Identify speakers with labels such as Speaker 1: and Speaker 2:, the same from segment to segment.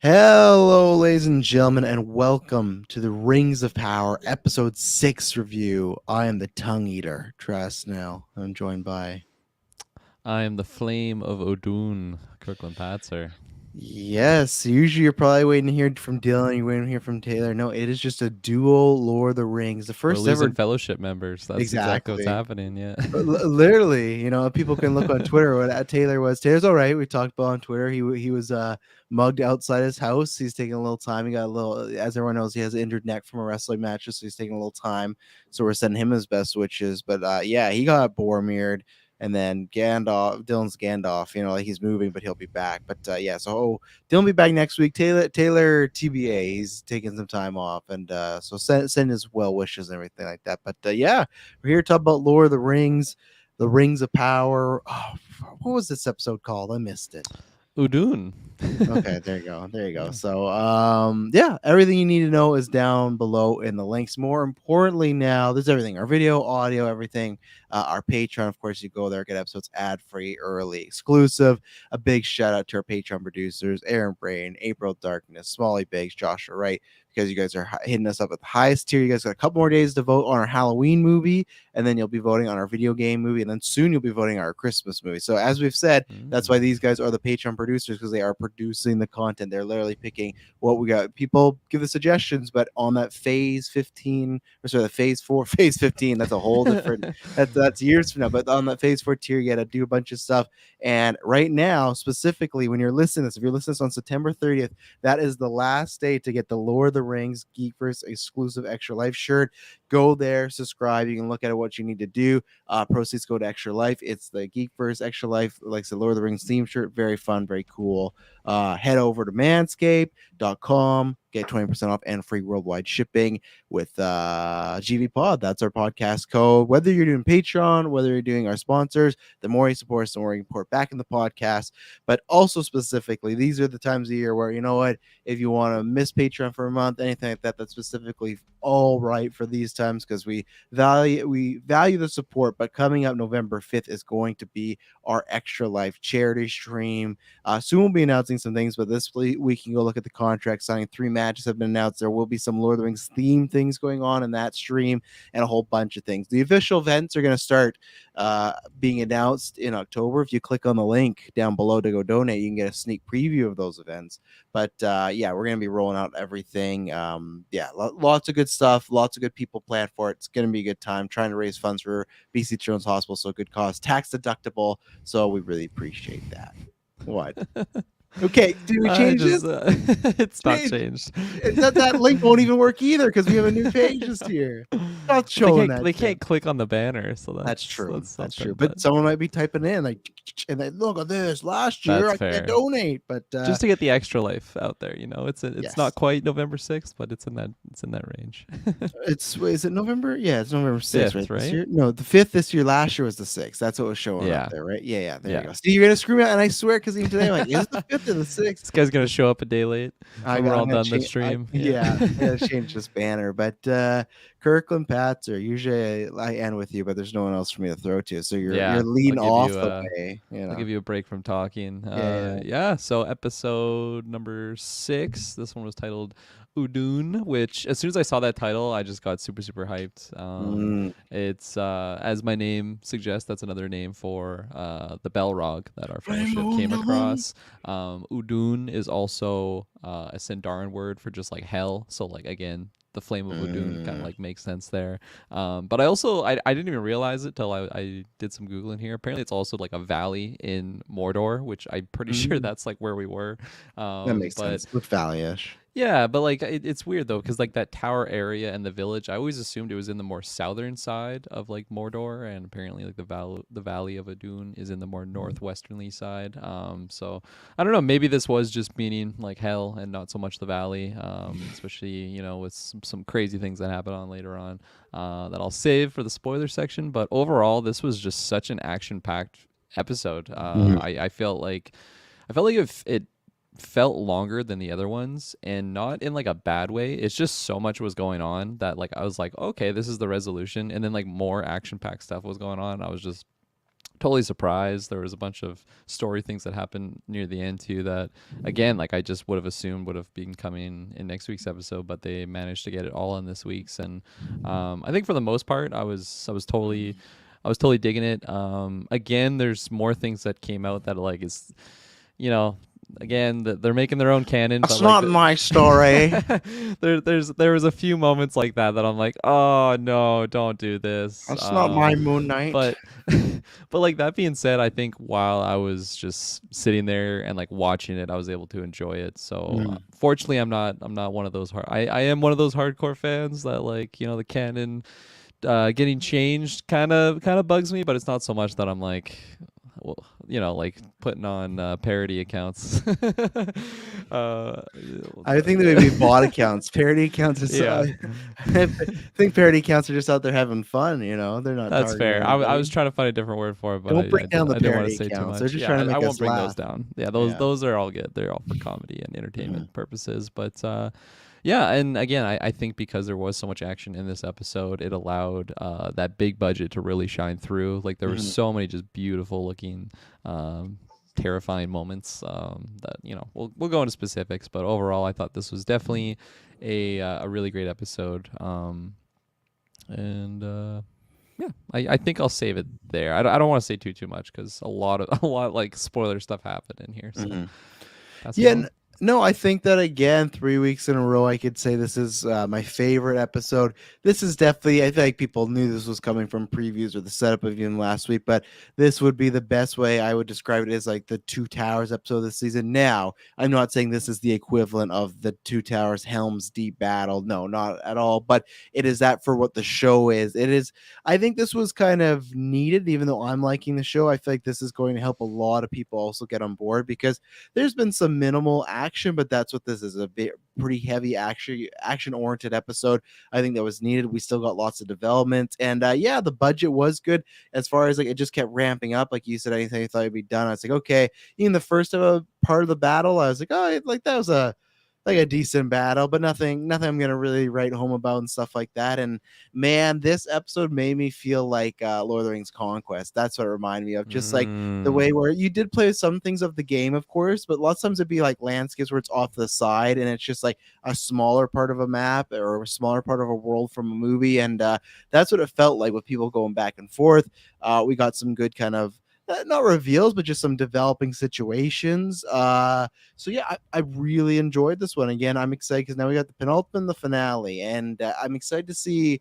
Speaker 1: Hello, ladies and gentlemen, and welcome to the Rings of Power Episode 6 review. I am the Tongue Eater, Travis Snell. I'm joined by...
Speaker 2: I am the flame of Odun, Kirklin Patzer.
Speaker 1: Yes, usually you're probably waiting to hear from Dylan, you're waiting to hear from Taylor. No, it is just a dual Lord of the Rings. The
Speaker 2: We're
Speaker 1: first
Speaker 2: losing
Speaker 1: ever...
Speaker 2: fellowship members. That's exactly what's
Speaker 1: Exactly.
Speaker 2: happening. Yeah.
Speaker 1: Literally, people can look on Twitter what Taylor was. Taylor's all right. We talked about on Twitter. He was mugged outside his house. He's taking a little time. He got a little, as everyone knows, he has an injured neck from a wrestling match, so he's taking a little time. So we're sending him his best wishes. But yeah, he got Boromired, and then Dylan's Gandalf. Like he's moving, but he'll be back. But yeah, so Dylan will be back next week. Taylor TBA, he's taking some time off, and so send his well wishes and everything like that. But yeah. We're here to talk about Lord of the Rings, the Rings of Power. Oh, what was this episode called? I missed it.
Speaker 2: Odun.
Speaker 1: Okay, there you go.
Speaker 2: Yeah.
Speaker 1: So yeah, everything you need to know is down below in the links. More importantly, now there's everything: our video, audio, everything. Our Patreon, of course, you go there, get episodes ad-free, early, exclusive. A big shout out to our Patreon producers: Aaron Brain, April Darkness, Smalley Biggs, Joshua Wright, because you guys are hitting us up at the highest tier. You guys got a couple more days to vote on our Halloween movie, and then you'll be voting on our video game movie, and then soon you'll be voting on our Christmas movie. So as we've said, that's why these guys are the Patreon producers, because they are producing the content. They're literally picking what we got. People give the suggestions, but on that phase 15, or sorry, the phase 4, phase 15, that's a whole different, that's years from now. But on that phase 4 tier, you got to do a bunch of stuff. And right now, specifically, when you're listening to this, if you're listening to this on September 30th, that is the last day to get the Lord of the Rings GeekVerse exclusive Extra Life shirt. Go there, subscribe. You can look at what you need to do. Proceeds go to Extra Life. It's the GeekVerse Extra Life, like the Lord of the Rings theme shirt. Very fun, very cool. Head over to manscaped.com, get 20% off and free worldwide shipping with GVPOD. That's our podcast code. Whether you're doing Patreon, whether you're doing our sponsors, the more you support us, the more you can support back in the podcast. But also specifically, these are the times of year where, you know what, if you want to miss Patreon for a month, anything like that, that's specifically all right for these times, because we value the support. But coming up November 5th is going to be our Extra Life charity stream. Soon we'll be announcing some things, but this week you can go look at the contract signing. 3 matches have been announced. There will be some Lord of the Rings theme things going on in that stream, and a whole bunch of things. The official events are going to start being announced in October. If you click on the link down below to go donate, you can get a sneak preview of those events. But yeah, we're going to be rolling out everything. Yeah, lots of good stuff, lots of good people planned for it. It's going to be a good time trying to raise funds for BC Children's Hospital, so good cause, tax deductible. So we really appreciate that. What? Okay, did we change this?
Speaker 2: It's not changed.
Speaker 1: That link won't even work either, because we have a new page this year. Not showing that.
Speaker 2: They can't click on the banner, so
Speaker 1: that's true. That's true.
Speaker 2: But
Speaker 1: someone might be typing in like, and they look at this. Last year I can't donate, but
Speaker 2: just to get the Extra Life out there, it's
Speaker 1: yes.
Speaker 2: not quite November 6th, but it's in that range.
Speaker 1: Is it November? Yeah, it's November 6th,
Speaker 2: 5th,
Speaker 1: right?
Speaker 2: right?
Speaker 1: This year? No, the 5th this year. Last year was the 6th. That's what was showing up there, right? Yeah. There you go. See, you're gonna screw me out, and I swear, because even today I'm like, is it the 5th or the 6th?
Speaker 2: This guy's gonna show up a day late. We're all done the stream.
Speaker 1: Yeah, I gotta change this banner. But Kirklin Patzer, usually I end with you, but there's no one else for me to throw to, so you're leading off the way.
Speaker 2: I'll give you a break from talking.
Speaker 1: Yeah.
Speaker 2: So episode number 6. This one was titled Udun, which as soon as I saw that title, I just got super hyped. It's as my name suggests, that's another name for the Balrog that our fellowship came across. Udun is also a Sindarin word for just like hell. So like again, the flame of Udun kind of like makes sense there. But I didn't even realize it till I did some Googling here. Apparently it's also like a valley in Mordor, which I'm pretty sure that's like where we were.
Speaker 1: That makes sense. Looks valley-ish.
Speaker 2: Yeah, but like it's weird though, because like that tower area and the village, I always assumed it was in the more southern side of like Mordor, and apparently like the valley of Adun is in the more northwesternly side. So I don't know, maybe this was just meaning like hell and not so much the valley. Especially with some crazy things that happen on later on that I'll save for the spoiler section. But overall, this was just such an action-packed episode. I felt like if it felt longer than the other ones, and not in like a bad way. It's just so much was going on that like I was like, okay, this is the resolution, and then like more action-packed stuff was going on. I was just totally surprised. There was a bunch of story things that happened near the end too that, again, like I just would have assumed would have been coming in next week's episode, but they managed to get it all in this week's. And I think for the most part, I was totally digging it. Again, there's more things that came out that like is, you know, again they're making their own canon,
Speaker 1: That's
Speaker 2: but like
Speaker 1: not my story.
Speaker 2: there was a few moments like that that I'm like, oh no, don't do this.
Speaker 1: That's not my Moon Knight.
Speaker 2: But but like that being said, I think while I was just sitting there and like watching it, I was able to enjoy it. So fortunately, I'm not one of those I am one of those hardcore fans that like, you know, the canon getting changed kind of bugs me, but it's not so much that I'm like, well, you know, like putting on parody accounts.
Speaker 1: I think they may be bot accounts. Parody accounts are
Speaker 2: Yeah.
Speaker 1: I think parody accounts are just out there having fun, you know. They're not
Speaker 2: That's
Speaker 1: targeting
Speaker 2: fair. I
Speaker 1: anybody.
Speaker 2: was trying to find a different word for it, but
Speaker 1: Don't bring down the
Speaker 2: I didn't want to
Speaker 1: parody
Speaker 2: say too
Speaker 1: accounts.
Speaker 2: much.
Speaker 1: They're just
Speaker 2: Yeah,
Speaker 1: trying to make
Speaker 2: I won't
Speaker 1: us
Speaker 2: bring
Speaker 1: laugh.
Speaker 2: those down. Yeah,
Speaker 1: Yeah.
Speaker 2: those are all good. They're all for comedy and entertainment purposes. But yeah, and again, I think because there was so much action in this episode, it allowed that big budget to really shine through. Like there were so many just beautiful looking, terrifying moments that, you know, we'll go into specifics, but overall, I thought this was definitely a really great episode. And yeah, I think I'll save it there. I don't want to say too much because a lot like spoiler stuff happened in here. So pass it
Speaker 1: Yeah,
Speaker 2: on.
Speaker 1: no, I think that again, 3 weeks in a row, I could say this is my favorite episode. This is definitely, I feel like people knew this was coming from previews or the setup of even last week, but this would be the best way I would describe it as like the Two Towers episode of the season. Now, I'm not saying this is the equivalent of the Two Towers Helm's Deep battle. No, not at all. But it is that for what the show is. It is, I think this was kind of needed, even though I'm liking the show. I feel like this is going to help a lot of people also get on board because there's been some minimal action, but that's what this is, a pretty heavy action oriented episode. I think that was needed. We still got lots of development, and yeah, the budget was good as far as like it just kept ramping up. Like you said, anything you thought would be done, I was like, okay. Even the first part of the battle, I was like, oh, like that was a decent battle, but nothing I'm gonna really write home about and stuff like that. And man, this episode made me feel like Lord of the Rings Conquest. That's what it reminded me of. Just like the way where you did play some things of the game, of course, but lots of times it'd be like landscapes where it's off the side and it's just like a smaller part of a map or a smaller part of a world from a movie. And that's what it felt like with people going back and forth. We got some good kind of not reveals, but just some developing situations. So yeah, I really enjoyed this one. Again, I'm excited because now we got the penultimate and the finale, and I'm excited to see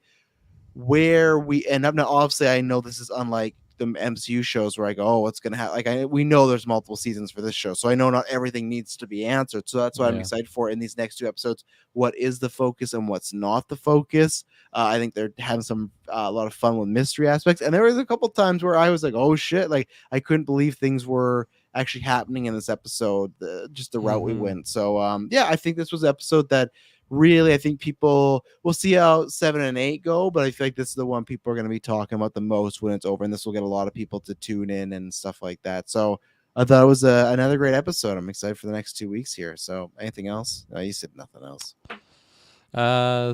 Speaker 1: where we end up. Now, obviously, I know this is unlike the MCU shows where I go, oh, what's going to happen? Like, we know there's multiple seasons for this show, so I know not everything needs to be answered. So that's what I'm
Speaker 2: Yeah.
Speaker 1: excited for in these next two episodes. What is the focus and what's not the focus? I think they're having some a lot of fun with mystery aspects, and there was a couple times where I was like, oh shit, like I couldn't believe things were actually happening in this episode, just the route we went. So yeah, I think this was an episode that really, I think people will see how 7 and 8 go, but I feel like this is the one people are going to be talking about the most when it's over, and this will get a lot of people to tune in and stuff like that. So I thought it was another great episode. I'm excited for the next 2 weeks here. So anything else? No, you said nothing else.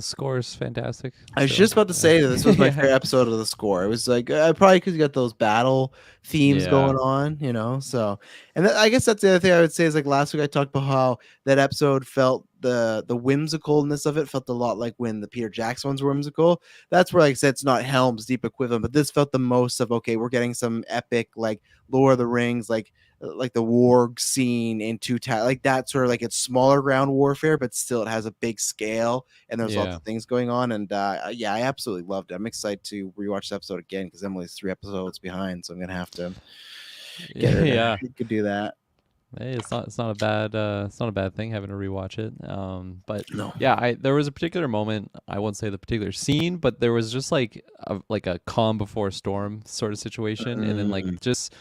Speaker 2: Score's fantastic.
Speaker 1: I was
Speaker 2: So,
Speaker 1: just about to say that this was my
Speaker 2: yeah.
Speaker 1: favorite episode of the score. It was like probably because you got those battle themes
Speaker 2: Yeah.
Speaker 1: going on, you know. So, and I guess that's the other thing I would say is like last week I talked about how that episode felt the whimsicalness of it felt a lot like when the Peter Jackson ones were whimsical. That's where, like I said, it's not Helm's Deep equivalent, but this felt the most of okay, we're getting some epic like Lord of the Rings, like the warg scene in like that sort of like it's smaller ground warfare, but still it has a big scale and there's lots
Speaker 2: Yeah.
Speaker 1: of things going on. And yeah, I absolutely loved it. I'm excited to rewatch the episode again because Emily's 3 episodes behind, so I'm gonna have to get her.
Speaker 2: Yeah.
Speaker 1: You could do that.
Speaker 2: Hey, it's not a bad thing having to rewatch it. But
Speaker 1: No.
Speaker 2: yeah, there was a particular moment. I won't say the particular scene, but there was just like a calm before a storm sort of situation, and then like just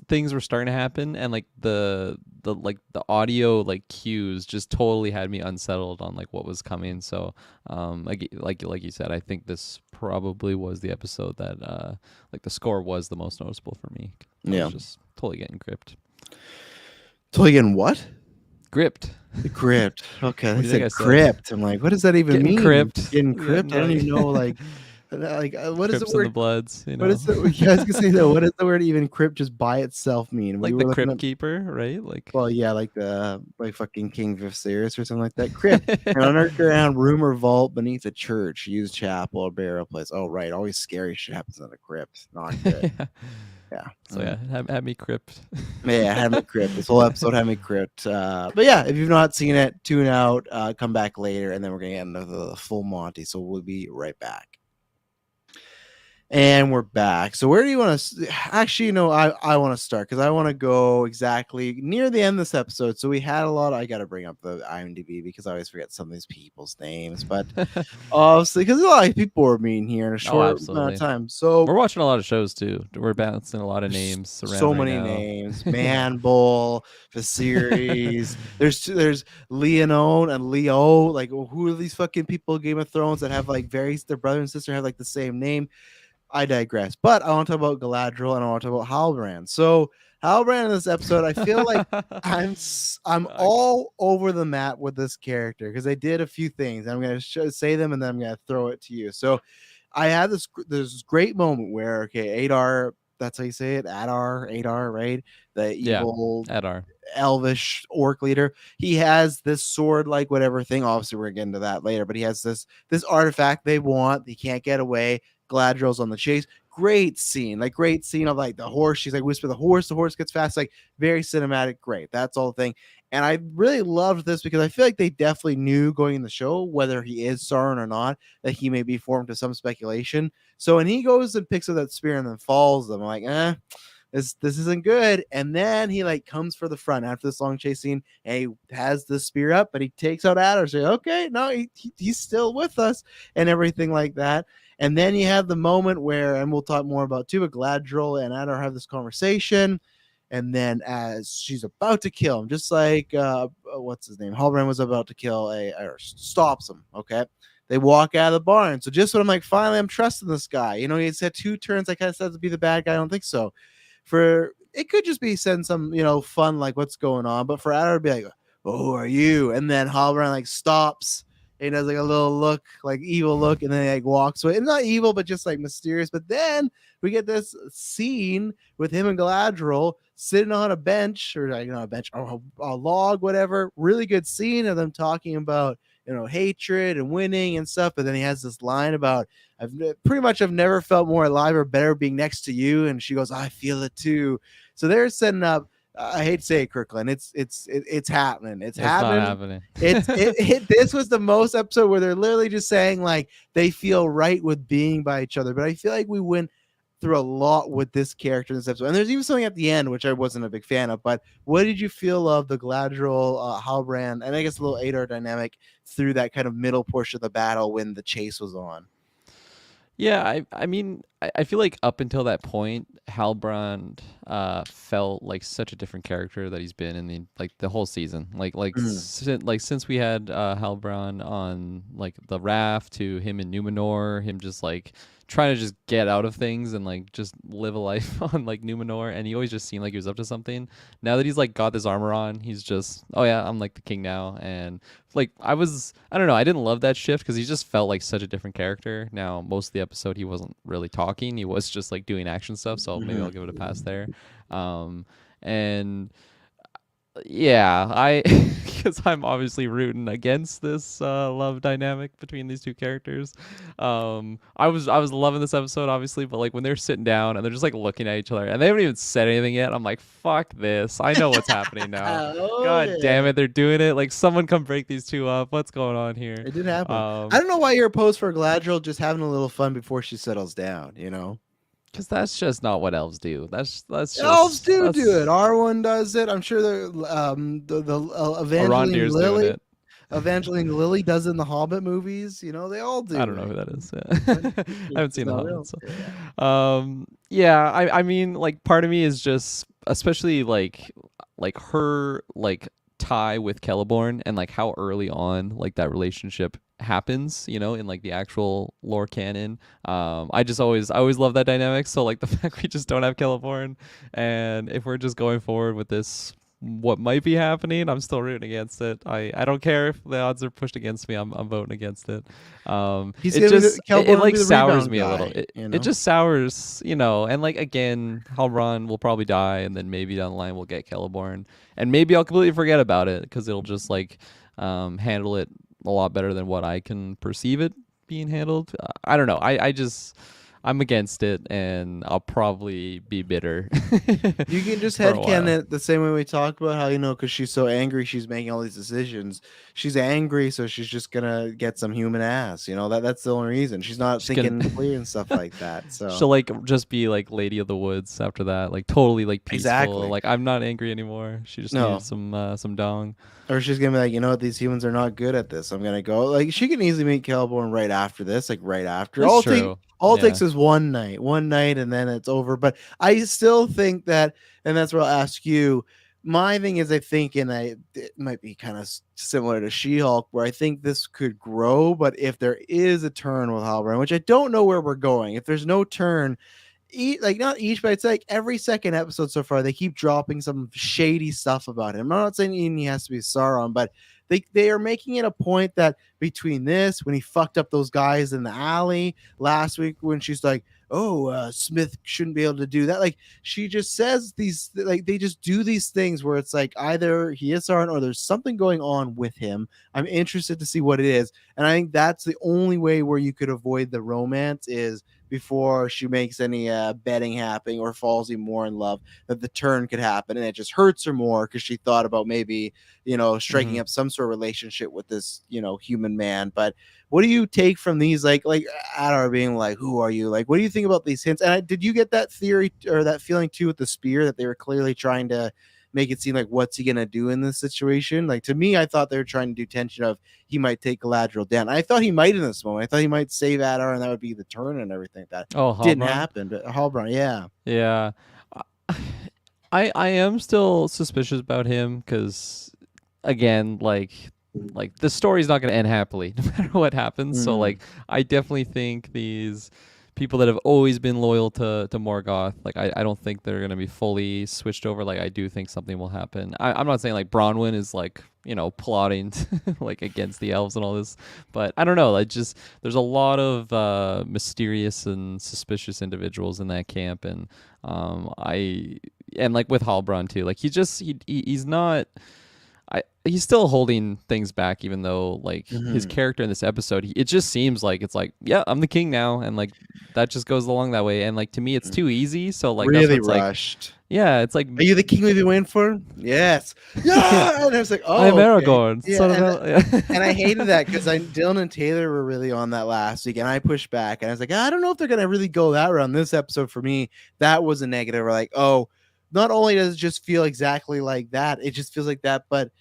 Speaker 2: things were starting to happen, and like the audio like cues just totally had me unsettled on like what was coming. So like you said, I think this probably was the episode that like the score was the most noticeable for me. I was just totally getting gripped.
Speaker 1: Totally getting what?
Speaker 2: Gripped.
Speaker 1: Gripped. Okay,
Speaker 2: What
Speaker 1: they
Speaker 2: do you think
Speaker 1: said
Speaker 2: I said?
Speaker 1: crypt. I'm like, what does that even
Speaker 2: Getting
Speaker 1: mean?
Speaker 2: crypt.
Speaker 1: Getting crypt. I don't even know. Like, Like, what is the
Speaker 2: Crips and the
Speaker 1: word?
Speaker 2: Bloods, you
Speaker 1: What
Speaker 2: know.
Speaker 1: is the? Yeah, I was gonna say though. What is the word even? Crypt just by itself mean? We
Speaker 2: Like
Speaker 1: were
Speaker 2: the
Speaker 1: looking
Speaker 2: Crypt
Speaker 1: up.
Speaker 2: Keeper, right? Like
Speaker 1: Well, yeah, like the like fucking King Viserys or something like that. Crypt, an underground room or vault beneath a church, used chapel or burial place. Oh, right. Always scary shit happens in a crypt. Not good.
Speaker 2: yeah.
Speaker 1: Yeah.
Speaker 2: So yeah, have me Crypt.
Speaker 1: Yeah, had me crypt. This whole episode had me crypt. But yeah, if you've not seen it, tune out, come back later, and then we're gonna get into the full Monty. So we'll be right back. And we're back. So where do you want to actually, I want to start because I want to go exactly near the end of this episode. So we had a lot I got to bring up the IMDb because I always forget some of these people's names, but obviously because a lot of people were mean here in a
Speaker 2: Oh,
Speaker 1: short amount of
Speaker 2: absolutely.
Speaker 1: time. So
Speaker 2: We're watching a lot of shows too. We're bouncing a lot of
Speaker 1: there's
Speaker 2: names around
Speaker 1: so
Speaker 2: right
Speaker 1: many
Speaker 2: now.
Speaker 1: names: Man Bull, the series. There's Leonone and Leo. Like, who are these fucking people in Game of Thrones that have like their brother and sister have like the same name? I digress. But I want to talk about Galadriel and I want to talk about Halbrand. So Halbrand in this episode, I feel like I'm
Speaker 2: Fuck.
Speaker 1: all over the map with this character because they did a few things. I'm gonna say them and then I'm gonna throw it to you. So I had this great moment where Adar, that's how you say it, Adar, right? The
Speaker 2: Yeah,
Speaker 1: evil
Speaker 2: Adar.
Speaker 1: elvish orc leader. He has this sword, like whatever thing. Obviously, we're gonna get into that later, but he has this artifact they want. He can't get away. Gladriel's on the chase. Great scene of like the horse. She's like whisper the horse gets fast, like very cinematic. Great, that's all the thing. And I really loved this because I feel like they definitely knew going in the show whether he is Sauron or not, that he may be formed to some speculation. So when he goes and picks up that spear and then falls them, I'm like, this isn't good. And then he like comes for the front after this long chase scene and he has the spear up, but he takes out Adar. So okay, no, he's still with us and everything like that. And then you have the moment where, and we'll talk more about too, but Gladriel and Adar have this conversation. And then as she's about to kill him, just like what's his name? Halbrand was about to kill or stops him. Okay. They walk out of the barn. So just when I'm like, finally, I'm trusting this guy. He's had two turns. I kind of said to be the bad guy. I don't think so. For it could just be send some fun like what's going on, but for Adar to be like, oh, who are you? And then Halbrand like stops and does like a little look, like evil look, and then he like walks away. And not evil, but just like mysterious. But then we get this scene with him and Galadriel sitting on a bench, or like not a bench, or a log, whatever. Really good scene of them talking about hatred and winning and stuff. But then he has this line about I've pretty much have never felt more alive or better being next to you. And she goes, I feel it too. So they're setting up. I hate to say it, Kirkland. It's happening. It's
Speaker 2: It's not
Speaker 1: happening.
Speaker 2: happening.
Speaker 1: This was the most episode where they're literally just saying like they feel right with being by each other. But I feel like we went through a lot with this character in this episode. And there's even something at the end, which I wasn't a big fan of. But what did you feel of the Gladriel, Halbrand, and I guess a little Adar dynamic through that kind of middle portion of the battle when the chase was on?
Speaker 2: Yeah, I mean, I feel like up until that point, Halbrand felt like such a different character that he's been in the whole season.
Speaker 1: Mm.
Speaker 2: Since we had Halbrand on like the raft to him in Numenor, him just like trying to just get out of things and like just live a life on like Numenor, and he always just seemed like he was up to something. Now that he's like got this armor on, he's just, oh yeah, I'm like the king now. And like I don't know, I didn't love that shift because he just felt like such a different character. Now most of the episode he wasn't really talking, he was just like doing action stuff, so maybe I'll give it a pass there. And yeah, I because I'm obviously rooting against this love dynamic between these two characters. I was loving this episode obviously, but like when they're sitting down and they're just like looking at each other and they haven't even said anything yet, I'm like, fuck this. I know what's happening now.
Speaker 1: Oh
Speaker 2: God damn
Speaker 1: yeah.
Speaker 2: it, they're doing it. Like someone come break these two up. What's going on here?
Speaker 1: It did happen. I
Speaker 2: Um,
Speaker 1: don't know why you're opposed for Gladriel just having a little fun before she settles down.
Speaker 2: because that's just not what elves do.
Speaker 1: Elves do it.
Speaker 2: That's
Speaker 1: R1 does it. I'm sure the
Speaker 2: Arondir's doing it.
Speaker 1: Evangeline Lilly does it in the Hobbit movies. They all
Speaker 2: I
Speaker 1: do
Speaker 2: don't know
Speaker 1: it.
Speaker 2: who that is.
Speaker 1: But
Speaker 2: Yeah. I haven't
Speaker 1: it's
Speaker 2: seen The
Speaker 1: not
Speaker 2: Hobbit,
Speaker 1: real.
Speaker 2: so
Speaker 1: Yeah.
Speaker 2: yeah. I mean, like, part of me is just, especially like her like tie with Celeborn and like how early on like that relationship happens, in like the actual lore canon. I always love that dynamic. So like the fact we just don't have Celeborn, and if we're just going forward with this what might be happening, I'm still rooting against it. I don't care if the odds are pushed against me. I'm voting against it.
Speaker 1: He's
Speaker 2: It
Speaker 1: gonna be
Speaker 2: just
Speaker 1: the Kelborn will
Speaker 2: like
Speaker 1: be the
Speaker 2: sours
Speaker 1: rebound
Speaker 2: me a little.
Speaker 1: guy,
Speaker 2: It
Speaker 1: you
Speaker 2: it
Speaker 1: know.
Speaker 2: just sours, and like again, Halbron will probably die, and then maybe down the line we'll get Celeborn, and maybe I'll completely forget about it because it'll just like handle it a lot better than what I can perceive it being handled. I don't know. I just I'm against it, and I'll probably be bitter
Speaker 1: You can just
Speaker 2: for a
Speaker 1: headcanon
Speaker 2: while.
Speaker 1: it the same way we talk about how, because she's so angry, she's making all these decisions. She's angry, so she's just gonna get some human ass. That's the only reason. She's not
Speaker 2: She's gonna
Speaker 1: thinking clear and stuff like that. So
Speaker 2: she'll like just be like Lady of the Woods after that, like totally like peaceful.
Speaker 1: exactly.
Speaker 2: Like I'm not angry anymore. She just needed
Speaker 1: No.
Speaker 2: some dong.
Speaker 1: Or she's gonna be like, you know what, these humans are not good at this. I'm gonna go. Like she can easily meet Celeborn right after this, like right after.
Speaker 2: That's true.
Speaker 1: All it
Speaker 2: Yeah.
Speaker 1: takes is one night, and then it's over. But I still think that, and that's what I'll ask you. My thing is, I think, and it might be kind of similar to She-Hulk, where I think this could grow. But if there is a turn with Halbrand, which I don't know where we're going, if there's no turn, like not each, but it's like every second episode so far, they keep dropping some shady stuff about him. I'm not saying he has to be Sauron, but they are making it a point that between this, when he fucked up those guys in the alley last week, when she's like, "Oh, Smith shouldn't be able to do that," like she just says these, like they just do these things where it's like either he is Sauron or there's something going on with him. I'm interested to see what it is, and I think that's the only way where you could avoid the romance is before she makes any betting happen or falls even more in love, that the turn could happen, and it just hurts her more because she thought about maybe striking
Speaker 2: Hmm.
Speaker 1: up some sort of relationship with this human man. But what do you take from these, like Adar being like, who are you, like what do you think about these hints? And did you get that theory or that feeling too with the spear, that they were clearly trying to make it seem like what's he gonna do in this situation? Like to me, I thought they were trying to do tension of he might take Galadriel down. I thought he might in this moment. I thought he might save Adar, and that would be the turn and everything. That
Speaker 2: Oh,
Speaker 1: didn't
Speaker 2: Halbrand.
Speaker 1: happen. But Halbrand, yeah.
Speaker 2: Yeah. I am still suspicious about him because again, like the story's not going to end happily no matter what happens. So
Speaker 1: Mm-hmm.
Speaker 2: like I definitely think these people that have always been loyal to Morgoth, like I don't think they're going to be fully switched over. Like I do think something will happen. I'm not saying like Bronwyn is like plotting like against the elves and all this, but I don't know. Like just there's a lot of mysterious and suspicious individuals in that camp, and I and like with Halbrand too. Like he's not. He's still holding things back, even though like his
Speaker 1: Mm-hmm.
Speaker 2: character in this episode, it just seems like it's like, yeah, I'm the king now, and like that just goes along that way. And like to me, it's too easy. So like that's
Speaker 1: Really
Speaker 2: what's like,
Speaker 1: rushed.
Speaker 2: yeah, it's like,
Speaker 1: Are you the king we've been waiting for? Yes.
Speaker 2: yeah,
Speaker 1: Yeah. And I was like,
Speaker 2: I'm
Speaker 1: oh, okay.
Speaker 2: Aragorn,
Speaker 1: Yeah.
Speaker 2: son of
Speaker 1: And I hated
Speaker 2: a.
Speaker 1: that because Dylan and Taylor were really on that last week, and I pushed back, and I was like, I don't know if they're gonna really go that route. This episode for me, that was a negative. Or like, oh, not only does it just feel exactly like that, it just feels like that, but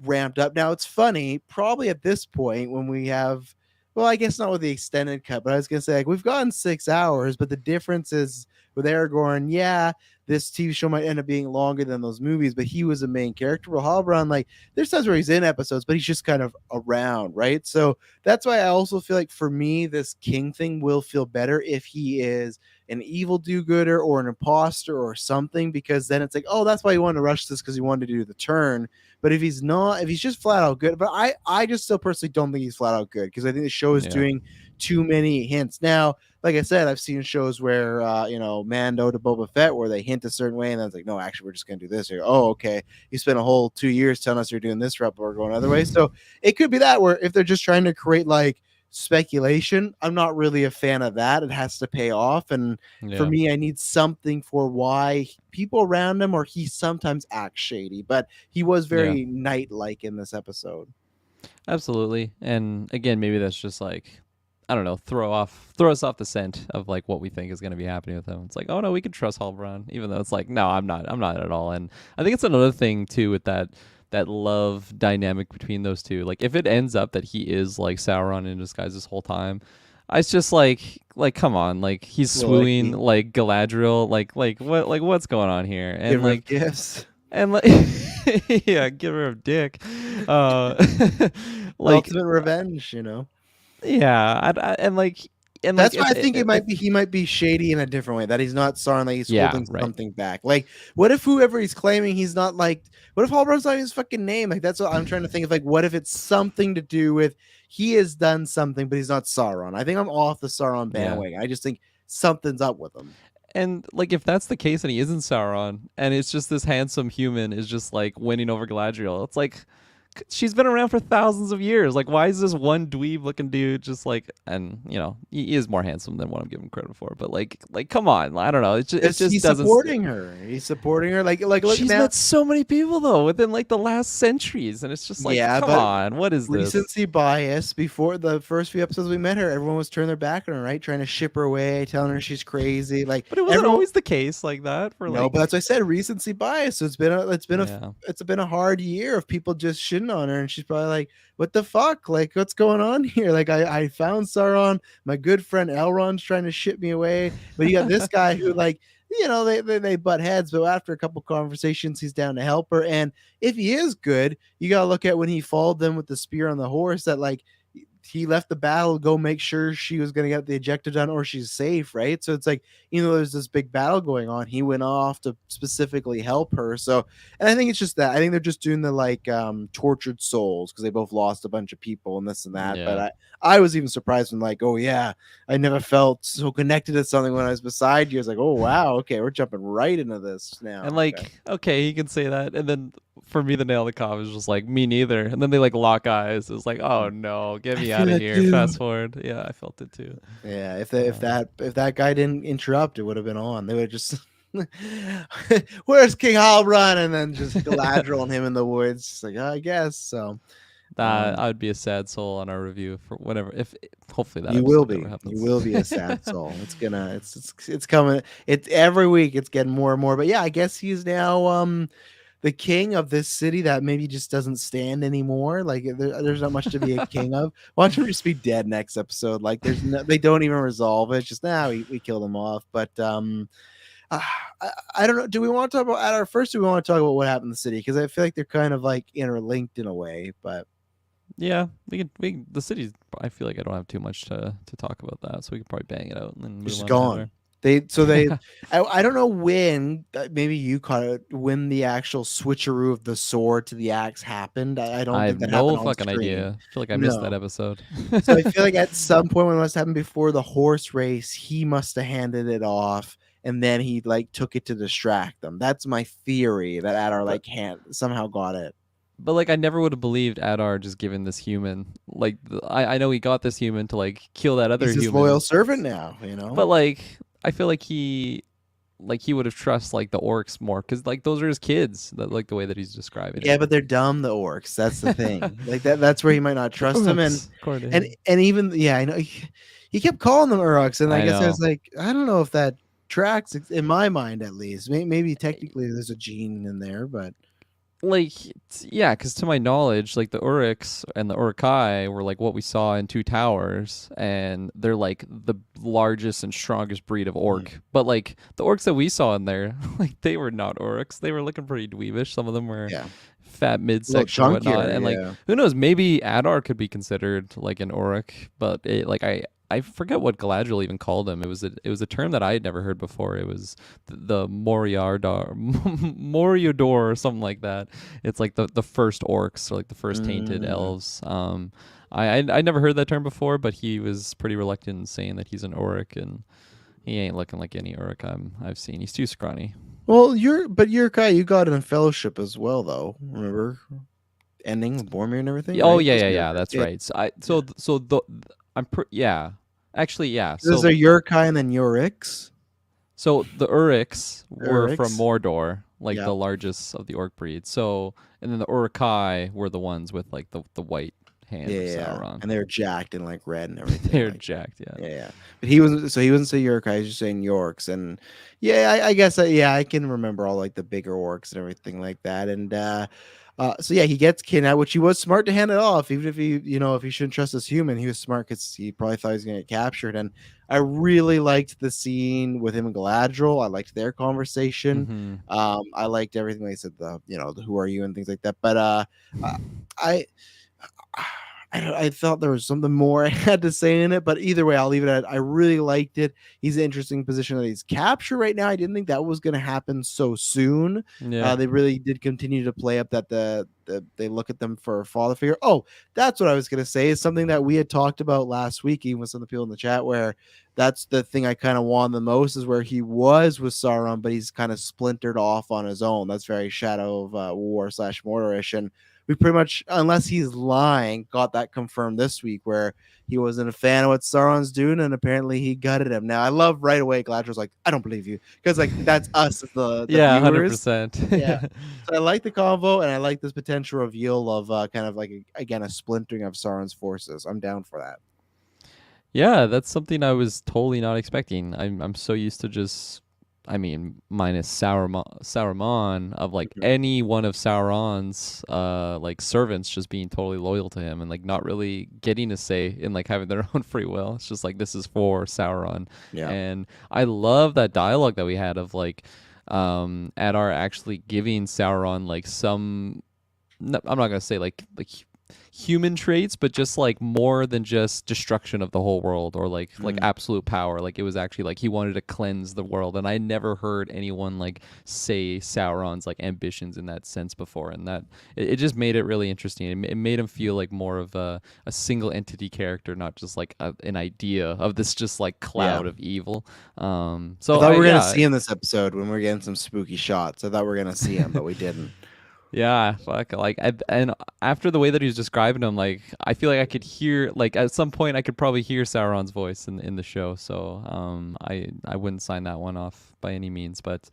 Speaker 1: ramped up. Now it's funny, probably at this point when we have, well, I guess not with the extended cut, but I was gonna say like we've gotten 6 hours, but the difference is with Aragorn, yeah, this TV show might end up being longer than those movies, but he was a main character. Well, Halbrand, like there's times where he's in episodes, but he's just kind of around, right? So that's why I also feel like for me, this king thing will feel better if he is an evil do-gooder or an imposter or something, because then it's like, oh, that's why he wanted to rush this because he wanted to do the turn. But if he's not, if he's just flat out good, but I just still personally don't think he's flat out good because I think the show is
Speaker 2: Yeah,
Speaker 1: doing too many hints. Now, like I said, I've seen shows where Mando to Boba Fett where they hint a certain way and then it's like, no, actually we're just gonna do this here. Oh, okay. You spent a whole 2 years telling us you're doing this route, but we're going another way. So it could be that where if they're just trying to create like speculation, I'm not really a fan of that. It has to pay off. And for
Speaker 2: yeah,
Speaker 1: me, I need something for why people around him or he sometimes acts shady. But he was
Speaker 2: yeah.
Speaker 1: very knight like in this episode.
Speaker 2: Absolutely. And again, maybe that's just like, I don't know, throw us off the scent of like what we think is going to be happening with him. It's like, oh no, we can trust Halbrand, even though it's like, no, I'm not at all. And I think it's another thing too with that love dynamic between those two. Like if it ends up that he is like Sauron in disguise this whole time, it's just like come on, like he's
Speaker 1: Well,
Speaker 2: swooning like Galadriel, like what's going on here? And
Speaker 1: giver of
Speaker 2: like
Speaker 1: gifts,
Speaker 2: and like yeah, give her a dick. Uh like
Speaker 1: ultimate revenge.
Speaker 2: yeah, and like and like
Speaker 1: That's why I think he might be shady in a different way. That he's not Sauron, like he's
Speaker 2: yeah,
Speaker 1: holding
Speaker 2: right.
Speaker 1: something back. Like, what if whoever he's claiming he's not like? What if Halbrand's not his fucking name? Like, that's what I'm trying to think of. Like, what if it's something to do with he has done something, but he's not Sauron? I think I'm off the Sauron
Speaker 2: Yeah.
Speaker 1: bandwagon. I just think something's up with him.
Speaker 2: And like if that's the case and he isn't Sauron and it's just this handsome human is just like winning over Galadriel, it's like she's been around for thousands of years. Like why is this one dweeb looking dude just like, and you know, he is more handsome than what I'm giving credit for, but like come on, I don't know. It just
Speaker 1: He's
Speaker 2: doesn't.
Speaker 1: supporting her. He's supporting her. Like look
Speaker 2: She's
Speaker 1: now.
Speaker 2: met so many people though within like the last centuries and it's just like
Speaker 1: Yeah,
Speaker 2: come
Speaker 1: but
Speaker 2: on, what is this?
Speaker 1: recency bias. Before the first few episodes we met her, everyone was turning their back on her, right? Trying to ship her away, telling her she's crazy. Like
Speaker 2: But it wasn't
Speaker 1: everyone.
Speaker 2: always the case like that for
Speaker 1: No,
Speaker 2: like,
Speaker 1: but that's what I said. Recency bias. So
Speaker 2: yeah.
Speaker 1: it's been a hard year of people just shitting on her, and she's probably like, "What the fuck? Like, what's going on here? Like, I found Sauron. My good friend Elrond's trying to ship me away, but you got this guy who like." You know, they butt heads, but after a couple conversations, he's down to help her. And if he is good, you gotta look at when he followed them with the spear on the horse. That like he left the battle to go make sure she was going to get the ejector done or she's safe, right? So it's like, you know, there's this big battle going on. He went off to specifically help her. So, and I think it's just that. I think they're just doing the like tortured souls because they both lost a bunch of people and this and that.
Speaker 2: Yeah.
Speaker 1: But I was even surprised when like, oh yeah, I never felt so connected to something when I was beside you. I was like, oh wow, okay, we're jumping right into this now.
Speaker 2: And
Speaker 1: Okay.
Speaker 2: like, okay, he can say that, and then for me, the nail in the coffin is just like me neither. And then they like lock eyes. It's like, oh no, get me
Speaker 1: I
Speaker 2: out
Speaker 1: feel
Speaker 2: of
Speaker 1: it
Speaker 2: here.
Speaker 1: too.
Speaker 2: Fast forward. Yeah, I felt it too.
Speaker 1: Yeah,
Speaker 2: Uh,
Speaker 1: if that guy didn't interrupt, it would have been on. They would have just where's King Halbrand? And then just Galadriel and him in the woods. Just like, I guess so.
Speaker 2: that I would be a sad soul on our review for whenever. If hopefully that
Speaker 1: You will
Speaker 2: episode
Speaker 1: be.
Speaker 2: never
Speaker 1: You
Speaker 2: happens.
Speaker 1: will be a sad soul. It's gonna. It's coming. It's every week. It's getting more and more. But yeah, I guess he's now the king of this city that maybe just doesn't stand anymore. Like there's not much to be a king of. Watch him just be dead next episode. Like there's no, they don't even resolve it. It's just now we killed him off. But uh, I don't know. Do we want to talk about at our first? Do we want to talk about what happened in the city? Because I feel like they're kind of like interlinked in a way. But
Speaker 2: Yeah, the city's. I feel like I don't have too much to talk about that, so we could probably bang it out and then move
Speaker 1: it's
Speaker 2: on
Speaker 1: gone.
Speaker 2: from
Speaker 1: They
Speaker 2: there.
Speaker 1: I don't know when maybe you caught it when the actual switcheroo of the sword to the axe happened. I don't
Speaker 2: I
Speaker 1: think
Speaker 2: have
Speaker 1: that
Speaker 2: no
Speaker 1: happened on
Speaker 2: fucking
Speaker 1: screen.
Speaker 2: idea. I feel like I missed that
Speaker 1: No.
Speaker 2: episode.
Speaker 1: So I feel like at some point when it must happen before the horse race, he must have handed it off and then he like took it to distract them. That's my theory that Adar
Speaker 2: but
Speaker 1: like hand somehow got it.
Speaker 2: But like I never would have believed Adar just given this human like I know he got this human to like kill that other
Speaker 1: He's his loyal
Speaker 2: human,
Speaker 1: servant now, you know?
Speaker 2: but like I feel like he would have trust like the orcs more because like those are his kids. That like the way that he's describing
Speaker 1: Yeah,
Speaker 2: it.
Speaker 1: but they're dumb, the orcs. That's the thing. Like that's where he might not trust them. And
Speaker 2: Orcs, according to him.
Speaker 1: and even yeah, I know he kept calling them Uruks, and I
Speaker 2: I
Speaker 1: guess I was
Speaker 2: know.
Speaker 1: like, I don't know if that tracks in my mind at least. Maybe technically there's a gene in there, but
Speaker 2: Like yeah, because to my knowledge, like the Uruks and the Urukai were like what we saw in Two Towers, and they're like the largest and strongest breed of orc. But like the orcs that we saw in there, like they were not Uruks. They were looking pretty dweebish. Some of them were
Speaker 1: yeah,
Speaker 2: fat
Speaker 1: a little
Speaker 2: midsection or whatnot,
Speaker 1: chunkier.
Speaker 2: and like
Speaker 1: Yeah,
Speaker 2: who knows? Maybe Adar could be considered like an Uruk, but like I forget what Galadriel even called him. It was a term that I had never heard before. It was the Moriardar, Moriador, or something like that. It's like the first orcs or like the first tainted elves. I never heard that term before, but he was pretty reluctant in saying that he's an Uruk, and he ain't looking like any Uruk I've seen. He's too scrawny.
Speaker 1: well, you're Kai. You got it in Fellowship as well, though. Remember ending with Boromir and everything,
Speaker 2: Oh
Speaker 1: right?
Speaker 2: yeah,
Speaker 1: Those
Speaker 2: yeah,
Speaker 1: are
Speaker 2: yeah.
Speaker 1: Uruks.
Speaker 2: That's
Speaker 1: Yeah,
Speaker 2: right. Yeah. Actually, yeah.
Speaker 1: there's a Urkai and then Yoriks.
Speaker 2: So the Uruks were from
Speaker 1: Uruks.
Speaker 2: Mordor, like
Speaker 1: Yeah,
Speaker 2: the largest of the orc breed. So, and then the Urukai were the ones with like the white hand
Speaker 1: yeah,
Speaker 2: of
Speaker 1: yeah.
Speaker 2: Sauron.
Speaker 1: And they were jacked and like red and everything.
Speaker 2: They're
Speaker 1: Like
Speaker 2: jacked, yeah.
Speaker 1: yeah, yeah. But he wasn't saying York, I was just saying Yorks. And yeah, I guess yeah, I can remember all like the bigger orcs and everything like that. And so yeah, he gets kidnapped, which he was smart to hand it off, even if he, you know, if he shouldn't trust this human, he was smart because he probably thought he was gonna get captured. And I really liked the scene with him and Galadriel. I liked their conversation.
Speaker 2: Mm-hmm.
Speaker 1: I liked everything they said, the you know, the who are you and things like that. But I I thought there was something more I had to say in it, but either way, I'll leave it at I really liked it. He's an interesting position that he's captured right now. I didn't think that was going to happen so soon.
Speaker 2: Yeah.
Speaker 1: They really did continue to play up that they look at them for a father figure. Oh, that's what I was going to say is something that we had talked about last week, even with some of the people in the chat, where that's the thing I kind of want the most is where he was with Sauron, but he's kind of splintered off on his own. That's very Shadow of War / Mordorish, and we pretty much, unless he's lying, got that confirmed this week where he wasn't a fan of what Sauron's doing, and apparently he gutted him. Now I love right away Galadriel's like, I don't believe you, because like that's us as the
Speaker 2: Yeah,
Speaker 1: viewers.
Speaker 2: 100%.
Speaker 1: Yeah. So I like the convo, and I like this potential reveal of kind of like again a splintering of Sauron's forces. I'm down for that.
Speaker 2: Yeah, that's something I was totally not expecting. I'm so used to just, I mean, minus Sauron of like
Speaker 1: Mhm.
Speaker 2: any one of Sauron's like servants just being totally loyal to him and like not really getting a say in like having their own free will. It's just like this is for Sauron.
Speaker 1: Yeah.
Speaker 2: And I love that dialogue that we had of like Adar actually giving Sauron like some, I'm not gonna say like human traits, but just like more than just destruction of the whole world or like
Speaker 1: Mhm.
Speaker 2: absolute power. Like it was actually like he wanted to cleanse the world, and I never heard anyone like say Sauron's like ambitions in that sense before, and that it just made it really interesting. It made him feel like more of a single entity character, not just like an idea of this just like
Speaker 1: Yeah.
Speaker 2: cloud of evil.
Speaker 1: I
Speaker 2: So
Speaker 1: thought
Speaker 2: I
Speaker 1: we were gonna
Speaker 2: yeah,
Speaker 1: see him this episode when we are getting some spooky shots. I thought we were gonna see him, but we didn't.
Speaker 2: yeah, fuck. Like, and after the way that he was describing him, like, I feel like I could hear, like, at some point, I could probably hear Sauron's voice in the show. So, I wouldn't sign that one off by any means. But,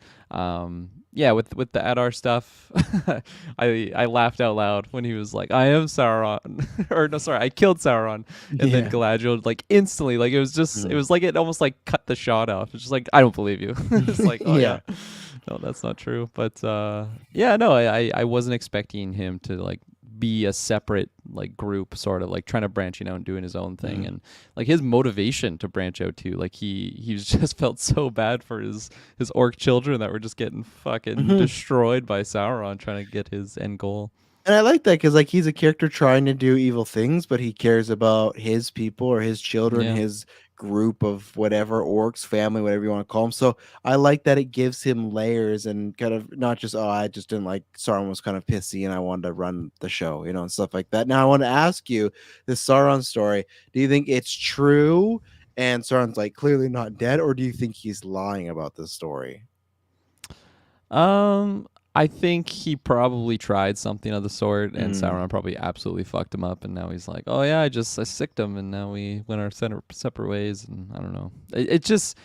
Speaker 2: yeah, with the Adar stuff, I laughed out loud when he was like, "I am Sauron," or no, sorry, I killed Sauron, and then
Speaker 1: Yeah.
Speaker 2: Galadriel, like, instantly, like, it
Speaker 1: Mhm.
Speaker 2: was like it almost like cut the shot off. It's just like, I don't believe you. It's like, oh
Speaker 1: Yeah.
Speaker 2: yeah. No, that's not true. But yeah, no, I wasn't expecting him to like be a separate like group, sort of like trying to branching out and doing his own thing,
Speaker 1: Mhm.
Speaker 2: and like his motivation to branch out too. Like he's just felt so bad for his orc children that were just getting fucking
Speaker 1: Mhm.
Speaker 2: destroyed by Sauron trying to get his end goal.
Speaker 1: And I like that because like he's a character trying to do evil things, but he cares about his people or his children,
Speaker 2: Yeah.
Speaker 1: his group of whatever orcs, family, whatever you want to call them. So I like that it gives him layers and kind of not just I just didn't like Sauron was kind of pissy and I wanted to run the show, and stuff like that. Now I want to ask you this Sauron story. Do you think it's true and Sauron's like clearly not dead, or do you think he's lying about this story?
Speaker 2: Um, I think he probably tried something of the sort, and
Speaker 1: Mm.
Speaker 2: Sauron probably absolutely fucked him up. And now he's like, "Oh yeah, I sicked him, and now we went our separate ways." And I don't know. It just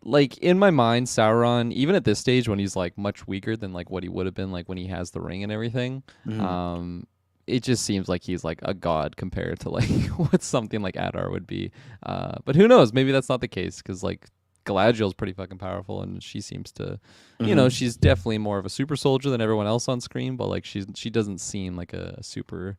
Speaker 2: like in my mind, Sauron, even at this stage when he's like much weaker than like what he would have been like when he has the ring and everything,
Speaker 1: Mhm.
Speaker 2: um, it just seems like he's like a god compared to like what something like Adar would be. But who knows? Maybe that's not the case because like Galadriel's pretty fucking powerful, and she seems to,
Speaker 1: Mhm.
Speaker 2: she's definitely more of a super soldier than everyone else on screen. But like she doesn't seem like a super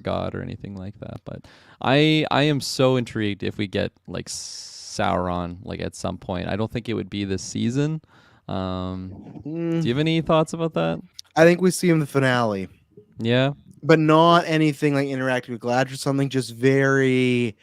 Speaker 2: god or anything like that. But I am so intrigued if we get like Sauron like at some point. I don't think it would be this season. Do
Speaker 1: Mm.
Speaker 2: you have any thoughts about that?
Speaker 1: I think we see him in the finale.
Speaker 2: Yeah,
Speaker 1: But not anything like interacting with Gladys or something, just very,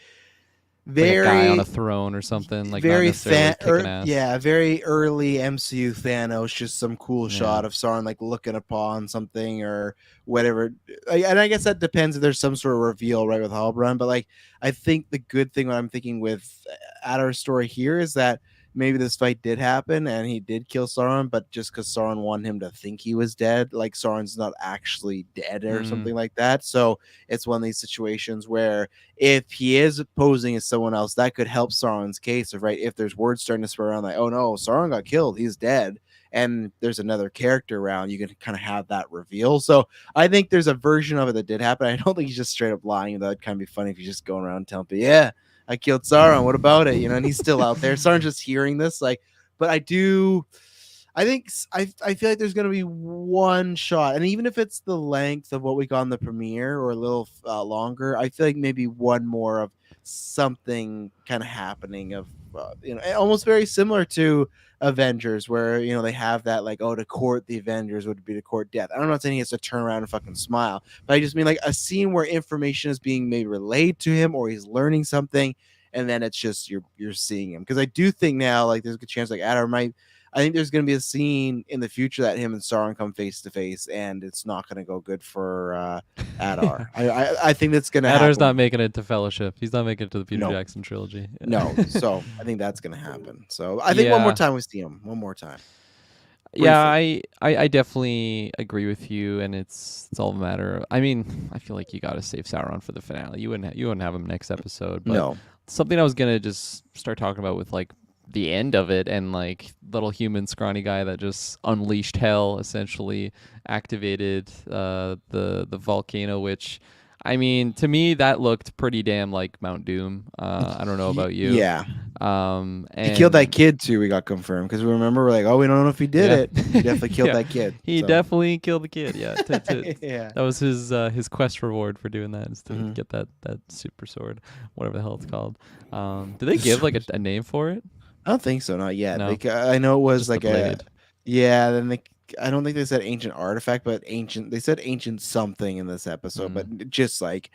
Speaker 2: like a guy on a
Speaker 1: very,
Speaker 2: throne or something. Like not
Speaker 1: very
Speaker 2: necessarily
Speaker 1: fan
Speaker 2: kicking
Speaker 1: or
Speaker 2: ass.
Speaker 1: yeah, very early MCU Thanos, just some cool
Speaker 2: Yeah.
Speaker 1: shot of Sauron like looking upon something or whatever. And I guess that depends if there's some sort of reveal right with Halbrand, but like I think the good thing what I'm thinking with at our story here is that maybe this fight did happen and he did kill Sauron, but just because Sauron wanted him to think he was dead, like Sauron's not actually dead or
Speaker 2: Mm,
Speaker 1: something like that. So it's one of these situations where if he is posing as someone else, that could help Sauron's case of right. If there's words starting to spread around like, oh no, Sauron got killed, he's dead, and there's another character around, you can kind of have that reveal. So I think there's a version of it that did happen. I don't think he's just straight up lying. That'd kind of be funny if he's just going around telling people, yeah, I killed Sauron. What about it? And he's still out there. Sauron's just hearing this, like, but I do. I think I feel like there's going to be one shot, and even if it's the length of what we got in the premiere or a little longer, I feel like maybe one more of something kind of happening of almost very similar to Avengers, where they have that like, oh, to court the Avengers would be to court death. I'm not saying he has to turn around and fucking smile, but I just mean like a scene where information is being made relayed to him, or he's learning something, and then it's just you're seeing him. Because I do think now, like, there's a good chance like Adar might. I think there's going to be a scene in the future that him and Sauron come face to face, and it's not going to go good for
Speaker 2: Yeah.
Speaker 1: Adar. I think that's going to
Speaker 2: Adar's not
Speaker 1: happen.
Speaker 2: making it to Fellowship. He's not making it to the Peter
Speaker 1: No,
Speaker 2: Jackson trilogy.
Speaker 1: no. So I think that's going to happen. So I think one more
Speaker 2: Yeah.
Speaker 1: time we see him. One more time,
Speaker 2: Yeah,
Speaker 1: briefly.
Speaker 2: I definitely agree with you, and it's all a matter of, I mean, I feel like you got to save Sauron for the finale. You wouldn't have him next episode, but
Speaker 1: No.
Speaker 2: something I was gonna just start talking about with like the end of it, and like little human scrawny guy that just unleashed hell, essentially activated the volcano, which, I mean, to me that looked pretty damn like Mount Doom. I don't know about you.
Speaker 1: Yeah. He killed that
Speaker 2: And
Speaker 1: kid too. We got confirmed because we remember we're like, oh, we don't know if he did
Speaker 2: yeah,
Speaker 1: it. He definitely killed
Speaker 2: yeah,
Speaker 1: that kid.
Speaker 2: he
Speaker 1: So
Speaker 2: definitely killed the kid. Yeah,
Speaker 1: yeah.
Speaker 2: that was his quest reward for doing that, is to
Speaker 1: Mhm.
Speaker 2: get that super sword, whatever the hell it's called. Did they give like a name for it?
Speaker 1: I don't think so. Not yet.
Speaker 2: No,
Speaker 1: I know it was
Speaker 2: just the
Speaker 1: like a,
Speaker 2: blade.
Speaker 1: yeah. Then I don't think they said ancient artifact, but ancient. They said ancient something in this episode, but
Speaker 2: Mm,
Speaker 1: just like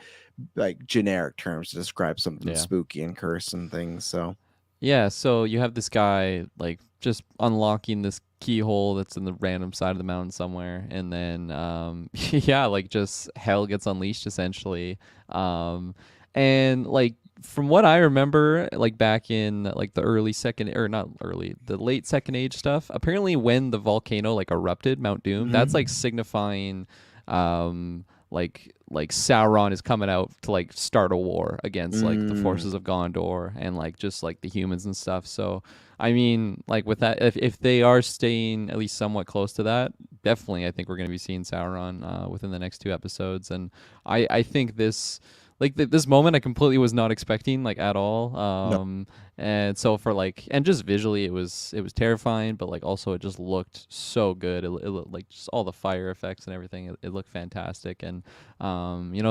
Speaker 1: generic terms to describe something
Speaker 2: yeah.
Speaker 1: spooky and curse and things. So
Speaker 2: Yeah, so you have this guy like just unlocking this keyhole that's in the random side of the mountain somewhere, and then yeah, like just hell gets unleashed essentially. And like from what I remember, like back in like the early second, or not early, the late second age stuff, apparently when the volcano like erupted, Mount Doom, that's like
Speaker 1: Mhm.
Speaker 2: signifying like Sauron is coming out to like start a war against like the
Speaker 1: Mm.
Speaker 2: forces of Gondor and like just like the humans and stuff. So I mean, like with that, if they are staying at least somewhat close to that, definitely I think we're going to be seeing Sauron within the next two episodes. And I think this, like this moment I completely was not expecting like at all.
Speaker 1: No.
Speaker 2: And so for like, and just visually it was terrifying, but like also it just looked so good. It looked like just all the fire effects and everything. It looked fantastic. And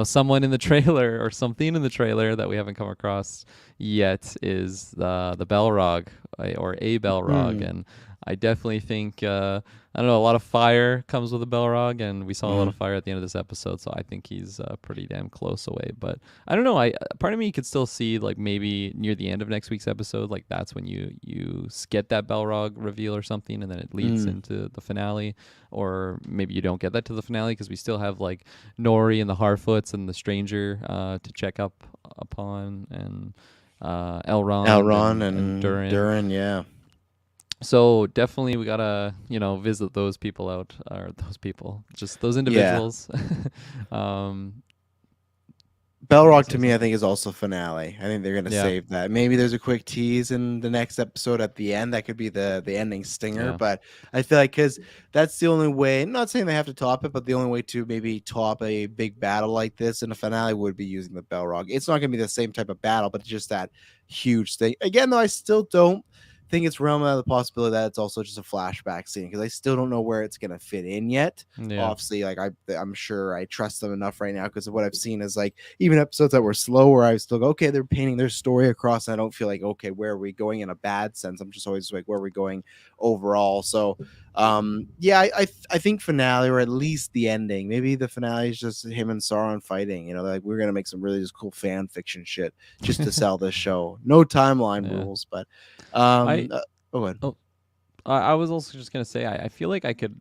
Speaker 2: someone in the trailer or something in the trailer that we haven't come across yet is the Balrog, or a Balrog.
Speaker 1: Mm.
Speaker 2: And I definitely think I don't know, a lot of fire comes with a Balrog, and we saw a lot
Speaker 1: Mm.
Speaker 2: of fire at the end of this episode, so I think he's pretty damn close away. But I don't know, I part of me could still see like maybe near the end of next week's episode, like that's when you get that Balrog reveal or something, and then it leads
Speaker 1: Mm.
Speaker 2: into the finale, or maybe you don't get that to the finale because we still have like Nori and the Harfoots and the Stranger to check up upon, and Elrond
Speaker 1: Elrond
Speaker 2: and
Speaker 1: and
Speaker 2: Durin.
Speaker 1: Durin. Yeah.
Speaker 2: So definitely we gotta, visit those people out, or those people, just those
Speaker 1: Yeah.
Speaker 2: individuals. um, you were gonna
Speaker 1: Belrock to
Speaker 2: say
Speaker 1: me, I
Speaker 2: something?
Speaker 1: think, is also finale. I think they're gonna
Speaker 2: Yeah,
Speaker 1: save that. Maybe there's a quick tease in the next episode at the end that could be the ending stinger.
Speaker 2: yeah,
Speaker 1: But I feel like because that's the only way. I'm not saying they have to top it, but the only way to maybe top a big battle like this in a finale would be using the Belrog. It's not gonna be the same type of battle, but just that huge thing. Again, though, I still don't think it's realm out of the possibility that it's also just a flashback scene because I still don't know where it's gonna fit in yet.
Speaker 2: yeah,
Speaker 1: Obviously, like I'm sure I trust them enough right now because of what I've seen is like even episodes that were slow where I still go, okay, they're painting their story across, and I don't feel like, okay, where are we going in a bad sense? I'm just always like, where are we going overall? So yeah, I think finale, or at least the ending. Maybe the finale is just him and Sauron fighting. Like we're gonna make some really just cool fan fiction shit just to sell this show. No timeline
Speaker 2: yeah.
Speaker 1: rules, but
Speaker 2: I
Speaker 1: go ahead.
Speaker 2: oh, I was also just gonna say I feel like I could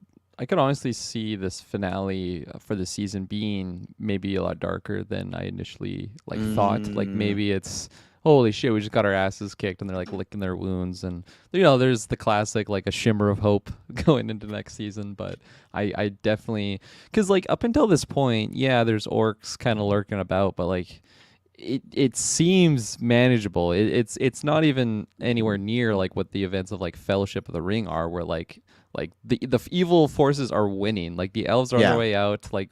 Speaker 2: honestly see this finale for the season being maybe a lot darker than I initially like thought. Like
Speaker 1: Mm,
Speaker 2: maybe it's holy shit, we just got our asses kicked, and they're like licking their wounds, and there's the classic like a shimmer of hope going into next season. But I definitely, because like up until this point, yeah, there's orcs kind of lurking about, but like it seems manageable. It's not even anywhere near like what the events of like Fellowship of the Ring are, where like the evil forces are winning. Like the elves are on their
Speaker 1: yeah,
Speaker 2: way out. Like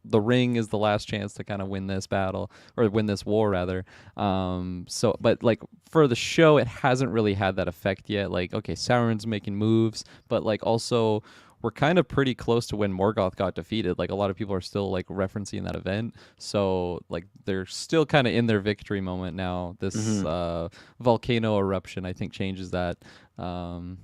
Speaker 2: the ring is the last chance to kind of win this battle, or win this war rather. So but like for the show, it hasn't really had that effect yet. Like okay, Sauron's making moves, but like also we're kind of pretty close to when Morgoth got defeated. Like a lot of people are still like referencing that event, so like they're still kind of in their victory moment now. This
Speaker 1: Hmm.
Speaker 2: volcano eruption, I think, changes that. Um,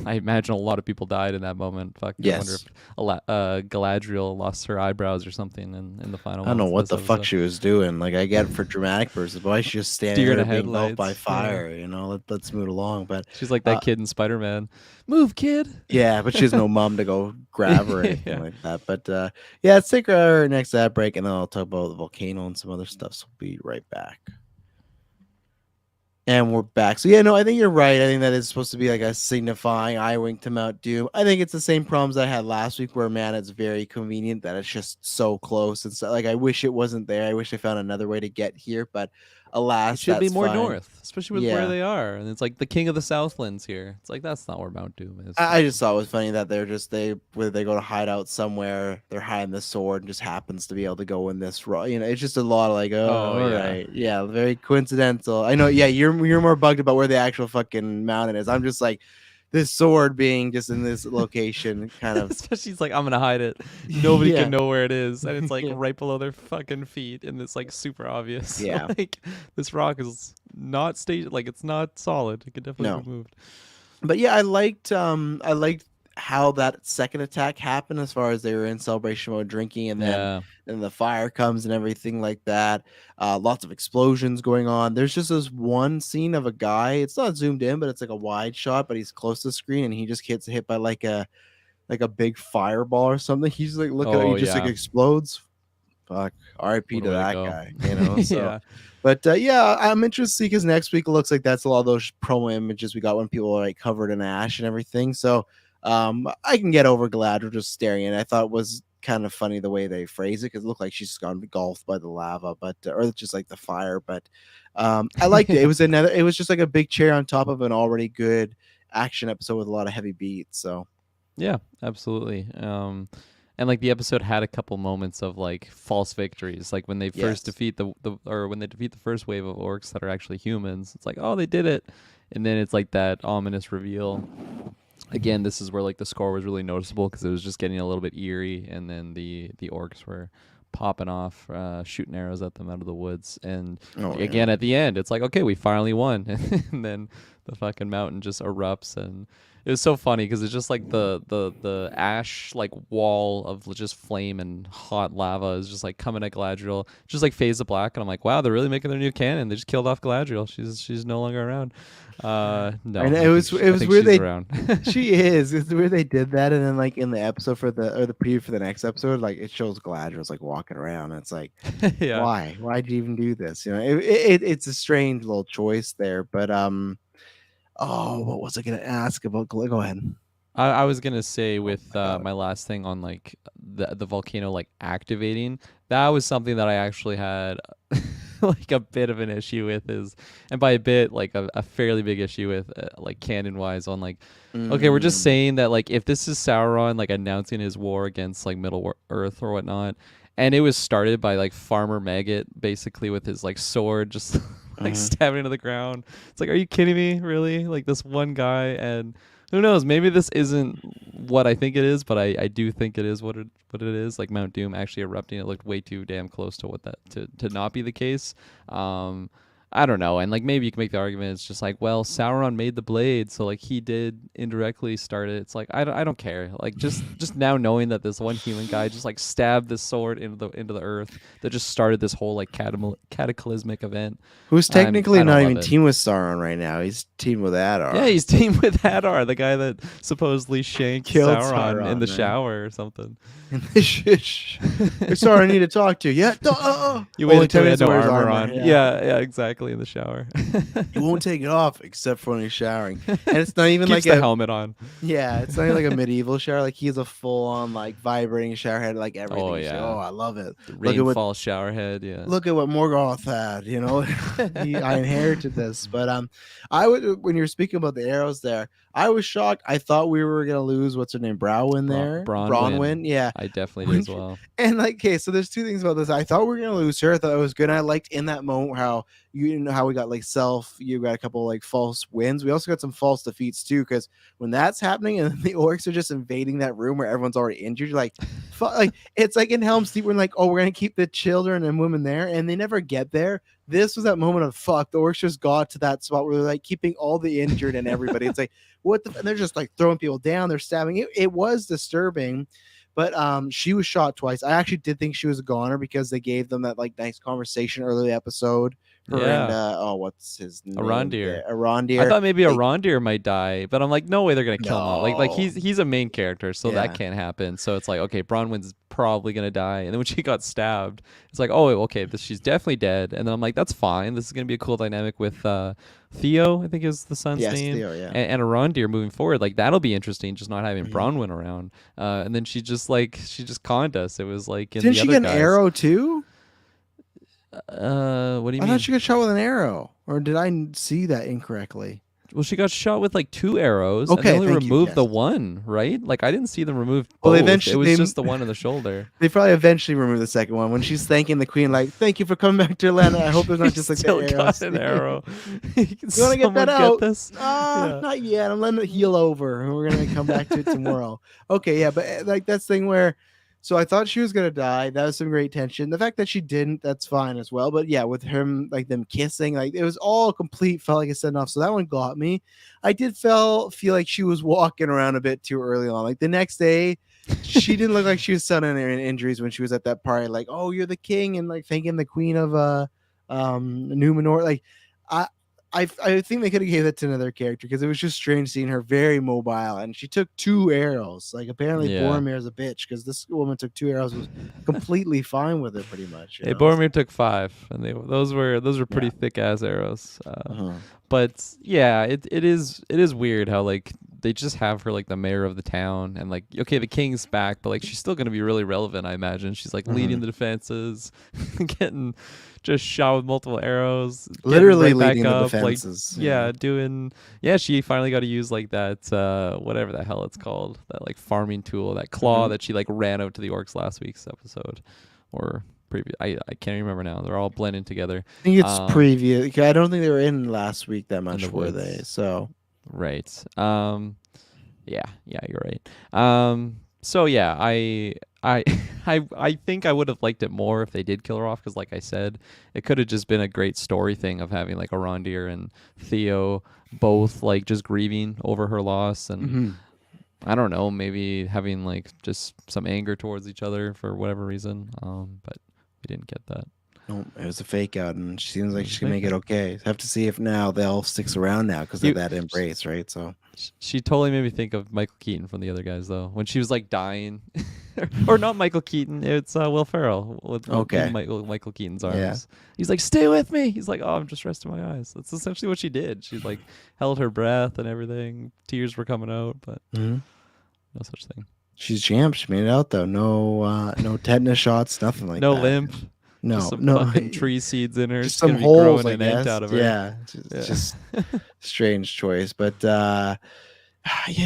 Speaker 2: I imagine a lot of people died in that moment. Fuck, I wonder if
Speaker 1: Yes.
Speaker 2: Galadriel lost her eyebrows or something in the final
Speaker 1: I don't know
Speaker 2: moments of
Speaker 1: what
Speaker 2: this
Speaker 1: the fuck
Speaker 2: episode.
Speaker 1: she was doing. Like, I get it for dramatic purposes, but why is she just standing
Speaker 2: Deer in
Speaker 1: there
Speaker 2: the
Speaker 1: being engulfed by
Speaker 2: headlights. Yeah,
Speaker 1: fire? Let's move along. But
Speaker 2: she's like that
Speaker 1: uh,
Speaker 2: kid in Spider Man. Move, kid.
Speaker 1: yeah, but she has no mom to go grab her or anything
Speaker 2: Yeah.
Speaker 1: like that. But yeah, let's take our next ad break, and then I'll talk about the volcano and some other stuff. So we'll be right back. And we're back. So yeah, no, I think you're right. I think that is supposed to be like a signifying eye wink to Mount Doom. I think it's the same problems I had last week, where man, it's very convenient that it's just so close and so. Like I wish it wasn't there. I wish I found another way to get here, but
Speaker 2: It
Speaker 1: alas,
Speaker 2: should be
Speaker 1: that's
Speaker 2: more
Speaker 1: fine.
Speaker 2: north, especially with where
Speaker 1: Yeah.
Speaker 2: they are. And it's like the king of the Southlands here. It's like that's not where Mount Doom is.
Speaker 1: I just thought it was funny that they're just where they go to hide out somewhere, they're hiding the sword and just happens to be able to go in this it's just a lot of like, oh,
Speaker 2: Oh
Speaker 1: all
Speaker 2: yeah.
Speaker 1: right, yeah, very coincidental. I know, yeah, you're more bugged about where the actual fucking mountain is. I'm just like this sword being just in this location, kind of,
Speaker 2: Especially it's like I'm gonna hide it. Nobody can
Speaker 1: yeah,
Speaker 2: know where it is, and it's like
Speaker 1: yeah,
Speaker 2: right below their fucking feet, and it's like super obvious.
Speaker 1: yeah,
Speaker 2: Like this rock is not like it's not solid. It could definitely
Speaker 1: no.
Speaker 2: be moved.
Speaker 1: But yeah, I liked how that second attack happened, as far as they were in celebration mode drinking, and
Speaker 2: Yeah.
Speaker 1: then the fire comes and everything like that. Lots of explosions going on. There's just this one scene of a guy. It's not zoomed in, but it's like a wide shot, but he's close to the screen, and he just gets hit by like a big fireball or something. He's like, look at it, he
Speaker 2: Oh
Speaker 1: just like
Speaker 2: yeah.
Speaker 1: explodes. Fuck, RIP
Speaker 2: What a
Speaker 1: to
Speaker 2: way to
Speaker 1: that
Speaker 2: go.
Speaker 1: guy, you know. So,
Speaker 2: Yeah.
Speaker 1: but yeah, I'm interested to see, because next week it looks like that's a lot of those promo images we got when people are like covered in ash and everything. So, I can get over Galadriel just staring at it. I thought it was kind of funny the way they phrase it, because it looked like she's gone engulfed by the lava, but or just like the fire. But I liked it. It was another. It was just like a big cherry on top of an already good action episode with a lot of heavy beats. So
Speaker 2: Yeah, absolutely. And like the episode had a couple moments of like false victories, like when they first
Speaker 1: yes.
Speaker 2: defeat or when they defeat the first wave of orcs that are actually humans. It's like, oh, they did it, and then it's like that ominous reveal. Again, this is where like the score was really noticeable because it was just getting a little bit eerie, and then the orcs were popping off, shooting arrows at them out of the woods, and
Speaker 1: Oh yeah.
Speaker 2: again at the end, it's like, okay, we finally won, and then the fucking mountain just erupts, and it was so funny because it's just like the ash like wall of just flame and hot lava is just like coming at Galadriel, just like fades to black, and I'm like, wow, they're really making their new canon. They just killed off Galadriel. She's no longer around. No,
Speaker 1: And
Speaker 2: I think
Speaker 1: it
Speaker 2: I
Speaker 1: was
Speaker 2: think
Speaker 1: weird
Speaker 2: she's
Speaker 1: they
Speaker 2: around.
Speaker 1: she is. It's weird they did that, and then like in the episode for the preview for the next episode, like it shows Galadriel's like walking around. And it's like,
Speaker 2: Yeah.
Speaker 1: why? Why'd you even do this? It's a strange little choice there. But oh, what was I gonna ask about? Go ahead.
Speaker 2: I was gonna say
Speaker 1: Oh
Speaker 2: with
Speaker 1: my god.
Speaker 2: my last thing on like the volcano like activating, that was something that I actually had like a bit of an issue with, is, and by a bit like a fairly big issue with, like canon wise, on like, okay, we're just
Speaker 1: Mm,
Speaker 2: saying that like if this is Sauron like announcing his war against like Earth or whatnot, and it was started by like Farmer Maggot basically with his like sword just like
Speaker 1: mhm.
Speaker 2: stabbing into the ground. It's like, are you kidding me? Really? Like this one guy, and who knows? Maybe this isn't what I think it is, but I do think it is what it is. Like Mount Doom actually erupting, it looked way too damn close to what that to not be the case. Um, I don't know, and like maybe you can make the argument it's just like, well, Sauron made the blade, so like he did indirectly start it. It's like I don't care. Like just now knowing that this one human guy just like stabbed this sword into the earth that just started this whole like cataclysmic event.
Speaker 1: Who's technically
Speaker 2: I don't
Speaker 1: not
Speaker 2: love
Speaker 1: even
Speaker 2: it.
Speaker 1: team with Sauron right now? He's team with
Speaker 2: Yeah,
Speaker 1: Adar.
Speaker 2: he's teamed with Hadar, the guy that supposedly shanked
Speaker 1: Killed
Speaker 2: Sauron in
Speaker 1: Sauron,
Speaker 2: the
Speaker 1: man.
Speaker 2: shower or something.
Speaker 1: Sorry, I need to talk to you. Yeah,
Speaker 2: You
Speaker 1: only
Speaker 2: waited
Speaker 1: 10
Speaker 2: till he had
Speaker 1: minutes to
Speaker 2: no
Speaker 1: wear his
Speaker 2: armor
Speaker 1: armor.
Speaker 2: on.
Speaker 1: Yeah.
Speaker 2: Yeah, yeah, exactly, in the shower.
Speaker 1: He won't take it off except for when he's showering. And it's not even
Speaker 2: Keeps
Speaker 1: like
Speaker 2: the
Speaker 1: a
Speaker 2: helmet on.
Speaker 1: yeah, it's not even like a medieval shower. Like he's a full on like vibrating shower head, like
Speaker 2: Oh
Speaker 1: everything.
Speaker 2: yeah,
Speaker 1: I love it.
Speaker 2: the
Speaker 1: What
Speaker 2: rainfall shower head. Yeah.
Speaker 1: Morgoth had, I inherited this. But I would when you're speaking about the arrows there, I was shocked. I thought we were gonna lose what's her name, Browin there.
Speaker 2: Bronwyn.
Speaker 1: Bronwyn, yeah.
Speaker 2: I definitely did
Speaker 1: When
Speaker 2: as well.
Speaker 1: and like, okay, so there's two things about this. I thought we were gonna lose her. I thought it was good. And I liked in that moment how you know how we got like you got a couple like false wins. We also got some false defeats too, because when that's happening and the orcs are just invading that room where everyone's already injured, you're like, like it's like in Helm's Deep, we're like, oh, we're gonna keep the children and women there, and they never get there. This was that moment of fuck. The orcs just got to that spot where they're like keeping all the injured and everybody. It's like what the, and they're just like throwing people down. They're stabbing. It was disturbing. But she was shot twice. I actually did think she was a goner because they gave them that like nice conversation early in the episode. Her and
Speaker 2: Yeah.
Speaker 1: what's his name?
Speaker 2: Arondir. I
Speaker 1: Arondir.
Speaker 2: thought maybe
Speaker 1: Like,
Speaker 2: Arondir might die, but I'm like, no way they're gonna kill him off. Like
Speaker 1: no.
Speaker 2: he's a main character, so that
Speaker 1: Yeah.
Speaker 2: can't happen. So it's like, okay, Bronwyn's probably gonna die. And then when she got stabbed, it's like, oh, okay, she's definitely dead. And then I'm like, that's fine. This is gonna be a cool dynamic with Theo, I think is the son's
Speaker 1: Yes,
Speaker 2: name,
Speaker 1: Theo, yeah.
Speaker 2: and Arondir moving forward. Like that'll be interesting, just not having
Speaker 1: Mhm.
Speaker 2: Bronwyn around. And then she just conned us. It was like in
Speaker 1: Didn't
Speaker 2: the
Speaker 1: she
Speaker 2: other
Speaker 1: get an
Speaker 2: guys.
Speaker 1: arrow too?
Speaker 2: What do you
Speaker 1: I
Speaker 2: mean?
Speaker 1: thought she got shot with an arrow. Or did I see that incorrectly?
Speaker 2: Well, she got shot with like 2 arrows, and they
Speaker 1: Okay,
Speaker 2: only
Speaker 1: thank you.
Speaker 2: removed
Speaker 1: Yes.
Speaker 2: the one, right? Like I didn't see them remove
Speaker 1: Well, they
Speaker 2: both. It
Speaker 1: eventually
Speaker 2: was just the one in the shoulder.
Speaker 1: they probably eventually removed the second one when she's thanking the queen, like, "Thank you for coming back to Atlanta. I hope there's not
Speaker 2: He
Speaker 1: just like
Speaker 2: still
Speaker 1: the
Speaker 2: got
Speaker 1: arrows."
Speaker 2: an arrow.
Speaker 1: You want to get that out?
Speaker 2: this? Yeah.
Speaker 1: Not yet. I'm letting it heal over, and we're gonna come back to it tomorrow. Okay, yeah, but like that's the thing where, so I thought she was gonna die. That was some great tension. The fact that she didn't, that's fine as well. But yeah, with him, like them kissing, like it was all complete. Felt like a send off. So that one got me. I did feel like she was walking around a bit too early on. Like the next day, she didn't look like she was sudden injuries when she was at that party. Like, oh, you're the king, and like thanking the queen of Numenor. Like, I I think they could have gave that to another character because it was just strange seeing her very mobile, and she took 2 arrows. Like apparently
Speaker 2: Yeah.
Speaker 1: Boromir's a bitch because this woman took 2 arrows, was completely fine with it, pretty much.
Speaker 2: Hey, Boromir took 5, and those were pretty thick ass arrows.
Speaker 1: Uh-huh.
Speaker 2: But yeah, it is weird how like they just have her like the mayor of the town, and like okay, the king's back, but like she's still gonna be really relevant, I imagine. She's like leading the defenses, getting just shot with multiple arrows, getting
Speaker 1: Literally
Speaker 2: right back
Speaker 1: leading the
Speaker 2: up,
Speaker 1: defenses.
Speaker 2: like yeah, doing she finally got to use like that whatever the hell it's called, that like farming tool, that claw that she like ran out to the orcs last week's episode, or previous. I can't remember now. They're all blending together.
Speaker 1: I think it's previous. I don't think they were in last week that much,
Speaker 2: the
Speaker 1: were they?
Speaker 2: woods.
Speaker 1: So
Speaker 2: Right. Yeah, you're right. So yeah, I think I would have liked it more if they did kill her off, because like I said, it could have just been a great story thing of having like Arondir and Theo both like just grieving over her loss, and I don't know, maybe having like just some anger towards each other for whatever reason. But we didn't get that.
Speaker 1: no, it was a fake out, and she seems like she can make it okay. Have to see if now they'll sticks around now because of that embrace, right? So
Speaker 2: she totally made me think of Michael Keaton from the other guys, though, when she was like dying, or not Michael Keaton, it's Will Ferrell with Michael Keaton's arms.
Speaker 1: Yeah.
Speaker 2: He's like, "Stay with me." He's like, "Oh, I'm just resting my eyes." That's essentially what she did. She like held her breath and everything. Tears were coming out, but no such thing.
Speaker 1: She's champ. She made it out though. No tetanus shots. Nothing like
Speaker 2: no
Speaker 1: that.
Speaker 2: limp.
Speaker 1: No,
Speaker 2: just some
Speaker 1: no
Speaker 2: fucking tree seeds in her.
Speaker 1: Just
Speaker 2: She's
Speaker 1: some
Speaker 2: gonna be
Speaker 1: holes,
Speaker 2: growing
Speaker 1: I
Speaker 2: an ant
Speaker 1: guess.
Speaker 2: out of her.
Speaker 1: Yeah, just strange choice. But I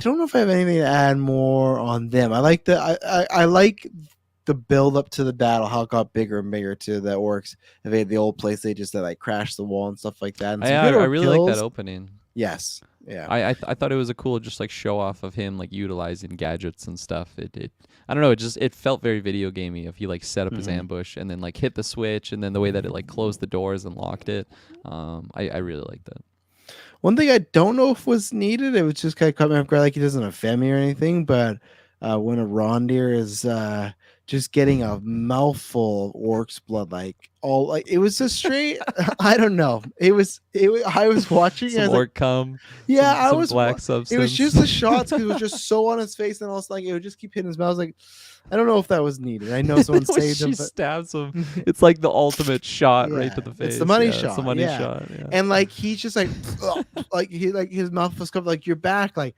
Speaker 1: don't know if I have anything to add more on them. I like I like the build up to the battle, how it got bigger and bigger to the orcs. If they had the old place, they just like crashed the wall and stuff like that. And
Speaker 2: I really like that opening.
Speaker 1: Yes. Yeah.
Speaker 2: I thought it was a cool just like show off of him like utilizing gadgets and stuff. It I don't know, it felt very video gamey if he like set up his ambush and then like hit the switch, and then the way that it like closed the doors and locked it. I really liked that.
Speaker 1: One thing I don't know if was needed, it was just kind of caught me off guard, like he doesn't have Femi or anything, but when a Rondir is just getting a mouthful of orc's blood, like all like it was just straight. I don't know. It was I was watching
Speaker 2: some orc cum.
Speaker 1: Yeah,
Speaker 2: I
Speaker 1: was
Speaker 2: black substance.
Speaker 1: It was just the shots because it was just so on his face, and also like it would just keep hitting his mouth. I was like, I don't know if that was needed. I know someone saved him.
Speaker 2: She stabs him. It's like the ultimate shot right to the face.
Speaker 1: It's the money shot.
Speaker 2: It's the money shot. Yeah.
Speaker 1: And like he's just like like he like his mouth was covered, like you're back, like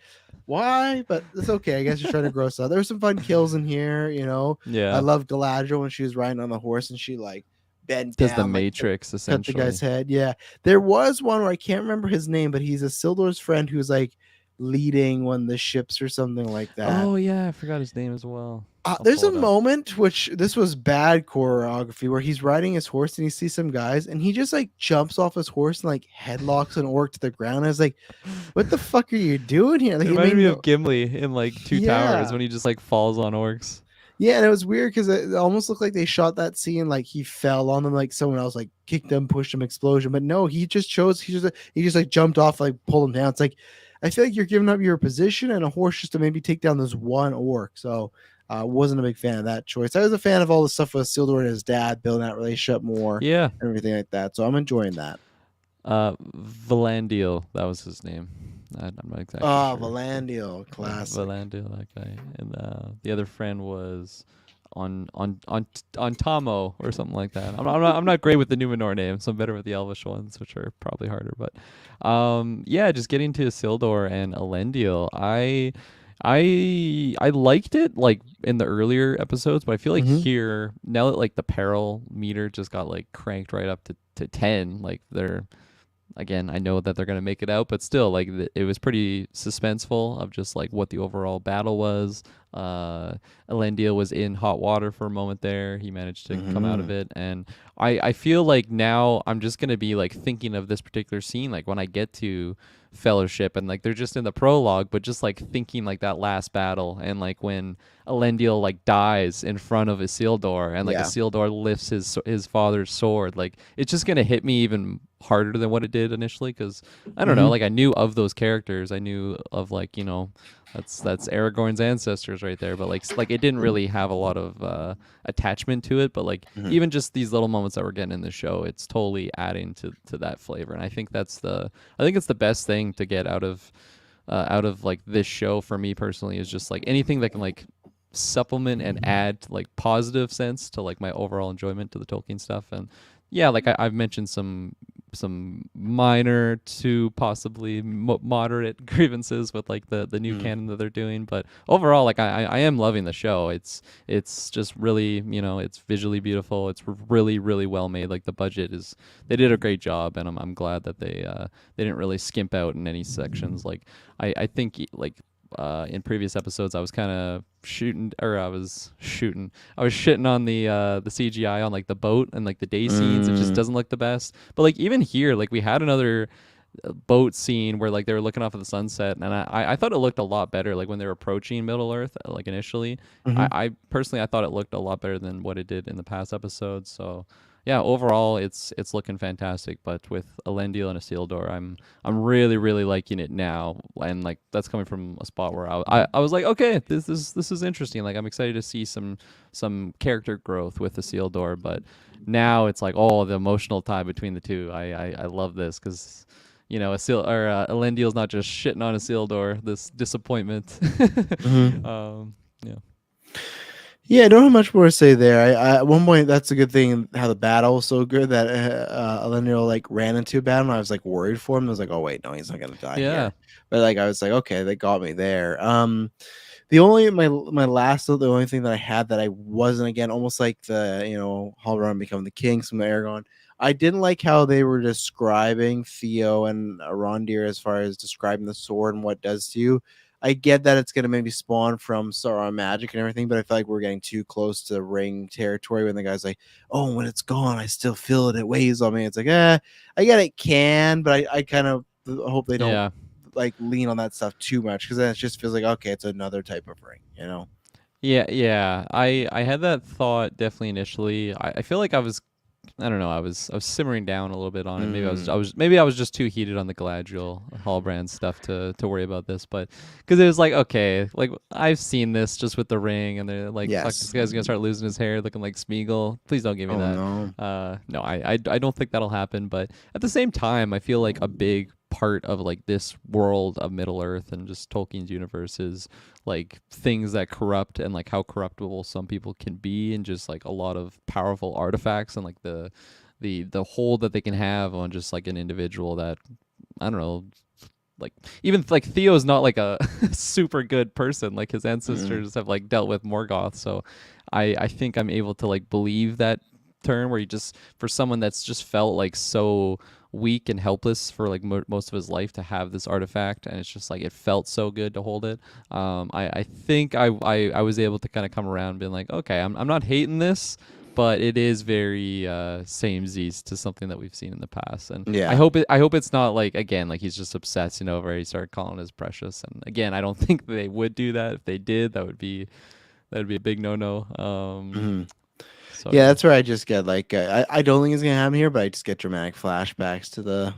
Speaker 1: why? But it's okay. I guess you're trying to gross out. There were some fun kills in here, you know.
Speaker 2: Yeah.
Speaker 1: I love Galadriel when she was riding on the horse and she like bent
Speaker 2: does
Speaker 1: down,
Speaker 2: the
Speaker 1: like,
Speaker 2: Matrix essentially.
Speaker 1: Cut the guy's head. Yeah. There was one where I can't remember his name, but he's a Sildur's friend who's like leading one of the ships or something like that.
Speaker 2: Oh yeah, I forgot his name as well. I'll
Speaker 1: There's
Speaker 2: pull
Speaker 1: a
Speaker 2: it up.
Speaker 1: moment which this was bad choreography where he's riding his horse and he sees some guys and he just like jumps off his horse and like headlocks an orc to the ground. I was like, "What the fuck are you doing here?"
Speaker 2: It
Speaker 1: Like it
Speaker 2: reminded
Speaker 1: made
Speaker 2: me of
Speaker 1: no,
Speaker 2: Gimli in like Two Towers
Speaker 1: yeah,
Speaker 2: when he just like falls on orcs.
Speaker 1: yeah, and it was weird because it almost looked like they shot that scene like he fell on them, like someone else like kicked him, pushed him, explosion. But no, he just like jumped off, like pulled him down. It's like I feel like you're giving up your position and a horse just to maybe take down this one orc. So wasn't a big fan of that choice. I was a fan of all the stuff with Sildor and his dad building that relationship more
Speaker 2: Yeah.
Speaker 1: and everything like that. So I'm enjoying that.
Speaker 2: Valandiel, that was his name. I'm not exactly sure.
Speaker 1: Valandiel, classic.
Speaker 2: Valandiel, that guy. And the other friend was on Tomo or something like that. I'm not great with the Numenor names. I'm better with the Elvish ones, which are probably harder. But yeah, just getting to Isildur and Elendil, I liked it like in the earlier episodes, but I feel like
Speaker 1: Mm-hmm.
Speaker 2: here now that like the peril meter just got like cranked right up to 10, like they're again, I know that they're gonna make it out, but still, like it was pretty suspenseful of just like what the overall battle was. Uh, Elendil was in hot water for a moment there. He managed to come out
Speaker 1: Mm-hmm.
Speaker 2: of it, and I feel like now I'm just gonna be like thinking of this particular scene, like when I get to Fellowship, and like they're just in the prologue, but just like thinking like that last battle, and like when Elendil like dies in front of Isildur, and like
Speaker 1: Yeah.
Speaker 2: Isildur lifts his father's sword, like it's just gonna hit me even harder than what it did initially, because I don't know,
Speaker 1: Mm-hmm.
Speaker 2: like I knew of those characters, I knew of like that's Aragorn's ancestors right there, but like it didn't really have a lot of attachment to it, but like
Speaker 1: Mm-hmm.
Speaker 2: even just these little moments that we're getting in the show, it's totally adding to that flavor, and I think it's the best thing to get out of like this show for me personally is just like anything that can like supplement and add like positive sense to like my overall enjoyment to the Tolkien stuff. And yeah, like I've mentioned some minor to possibly moderate grievances with like the new
Speaker 1: Mm-hmm.
Speaker 2: canon that they're doing, but overall, like I am loving the show. It's just really, it's visually beautiful. It's really really well made. Like the budget is, they did a great job, and I'm glad that they didn't really skimp out in any sections. Like I think like in previous episodes, I was kind of I was shitting on the CGI on like the boat and like the day scenes. It just
Speaker 1: Mm-hmm.
Speaker 2: doesn't look the best. But like even here, like we had another boat scene where like they were looking off of the sunset, and I thought it looked a lot better like when they were approaching Middle Earth, like initially.
Speaker 1: Mm-hmm.
Speaker 2: I personally I thought it looked a lot better than what it did in the past episodes. So yeah, overall it's looking fantastic. But with Elendil and Isildur, I'm really really liking it now, and like that's coming from a spot where I was like, okay, this is interesting. Like I'm excited to see some character growth with Isildur, but now it's like, oh, the emotional tie between the two. I love this because Elendil's not just shitting on Isildur, this disappointment.
Speaker 1: Mm-hmm.
Speaker 2: Yeah.
Speaker 1: Yeah, I don't have much more to say there. At one point, that's a good thing how the battle was so good that Elendil like ran into a battle. And I was like worried for him. I was like, oh wait, no, he's not gonna die
Speaker 2: Yeah.
Speaker 1: here. But like I was like, okay, they got me there. The only thing that I had that I wasn't again almost like the Halbrand becoming the king, some of Aragon. I didn't like how they were describing Theo and Arondir as far as describing the sword and what it does to you. I get that it's gonna maybe spawn from Sauron magic and everything, but I feel like we're getting too close to ring territory when the guy's like, "Oh, when it's gone, I still feel it. It weighs on me." It's like, I get it can, but I kind of hope they don't
Speaker 2: Yeah.
Speaker 1: like lean on that stuff too much because then it just feels like okay, it's another type of ring.
Speaker 2: Yeah. I had that thought definitely initially. I feel like I don't know. I was simmering down a little bit on it.
Speaker 1: Mm,
Speaker 2: Maybe I was just too heated on the Galadriel Hallbrand stuff to worry about this. But because it was like, okay, like I've seen this just with the ring, and they're like, fuck, this
Speaker 1: yes.
Speaker 2: guy's gonna start losing his hair, looking like Smeagol. Please don't give me
Speaker 1: Oh
Speaker 2: that.
Speaker 1: no.
Speaker 2: No, I don't think that'll happen. But at the same time, I feel like a big part of like this world of Middle Earth and just Tolkien's universe is like things that corrupt, and like how corruptible some people can be, and just like a lot of powerful artifacts, and like the hold that they can have on just like an individual that, I don't know, like even like Theo's not like a super good person. Like his
Speaker 1: Mm,
Speaker 2: ancestors have like dealt with Morgoth, so I think I'm able to like believe that term where you just, for someone that's just felt like so weak and helpless for like most of his life to have this artifact, and it's just like it felt so good to hold it. I think I was able to kind of come around being like, okay, I'm not hating this, but it is very samesies to something that we've seen in the past, and
Speaker 1: Yeah.
Speaker 2: I hope it's not like, again, like he's just obsessing over it. He started calling it his precious, and again, I don't think they would do that. If they did, that would be a big no.
Speaker 1: Mhm.
Speaker 2: So
Speaker 1: Yeah,
Speaker 2: yeah.
Speaker 1: that's where I just get like I don't think it's gonna happen here, but I just get dramatic flashbacks to the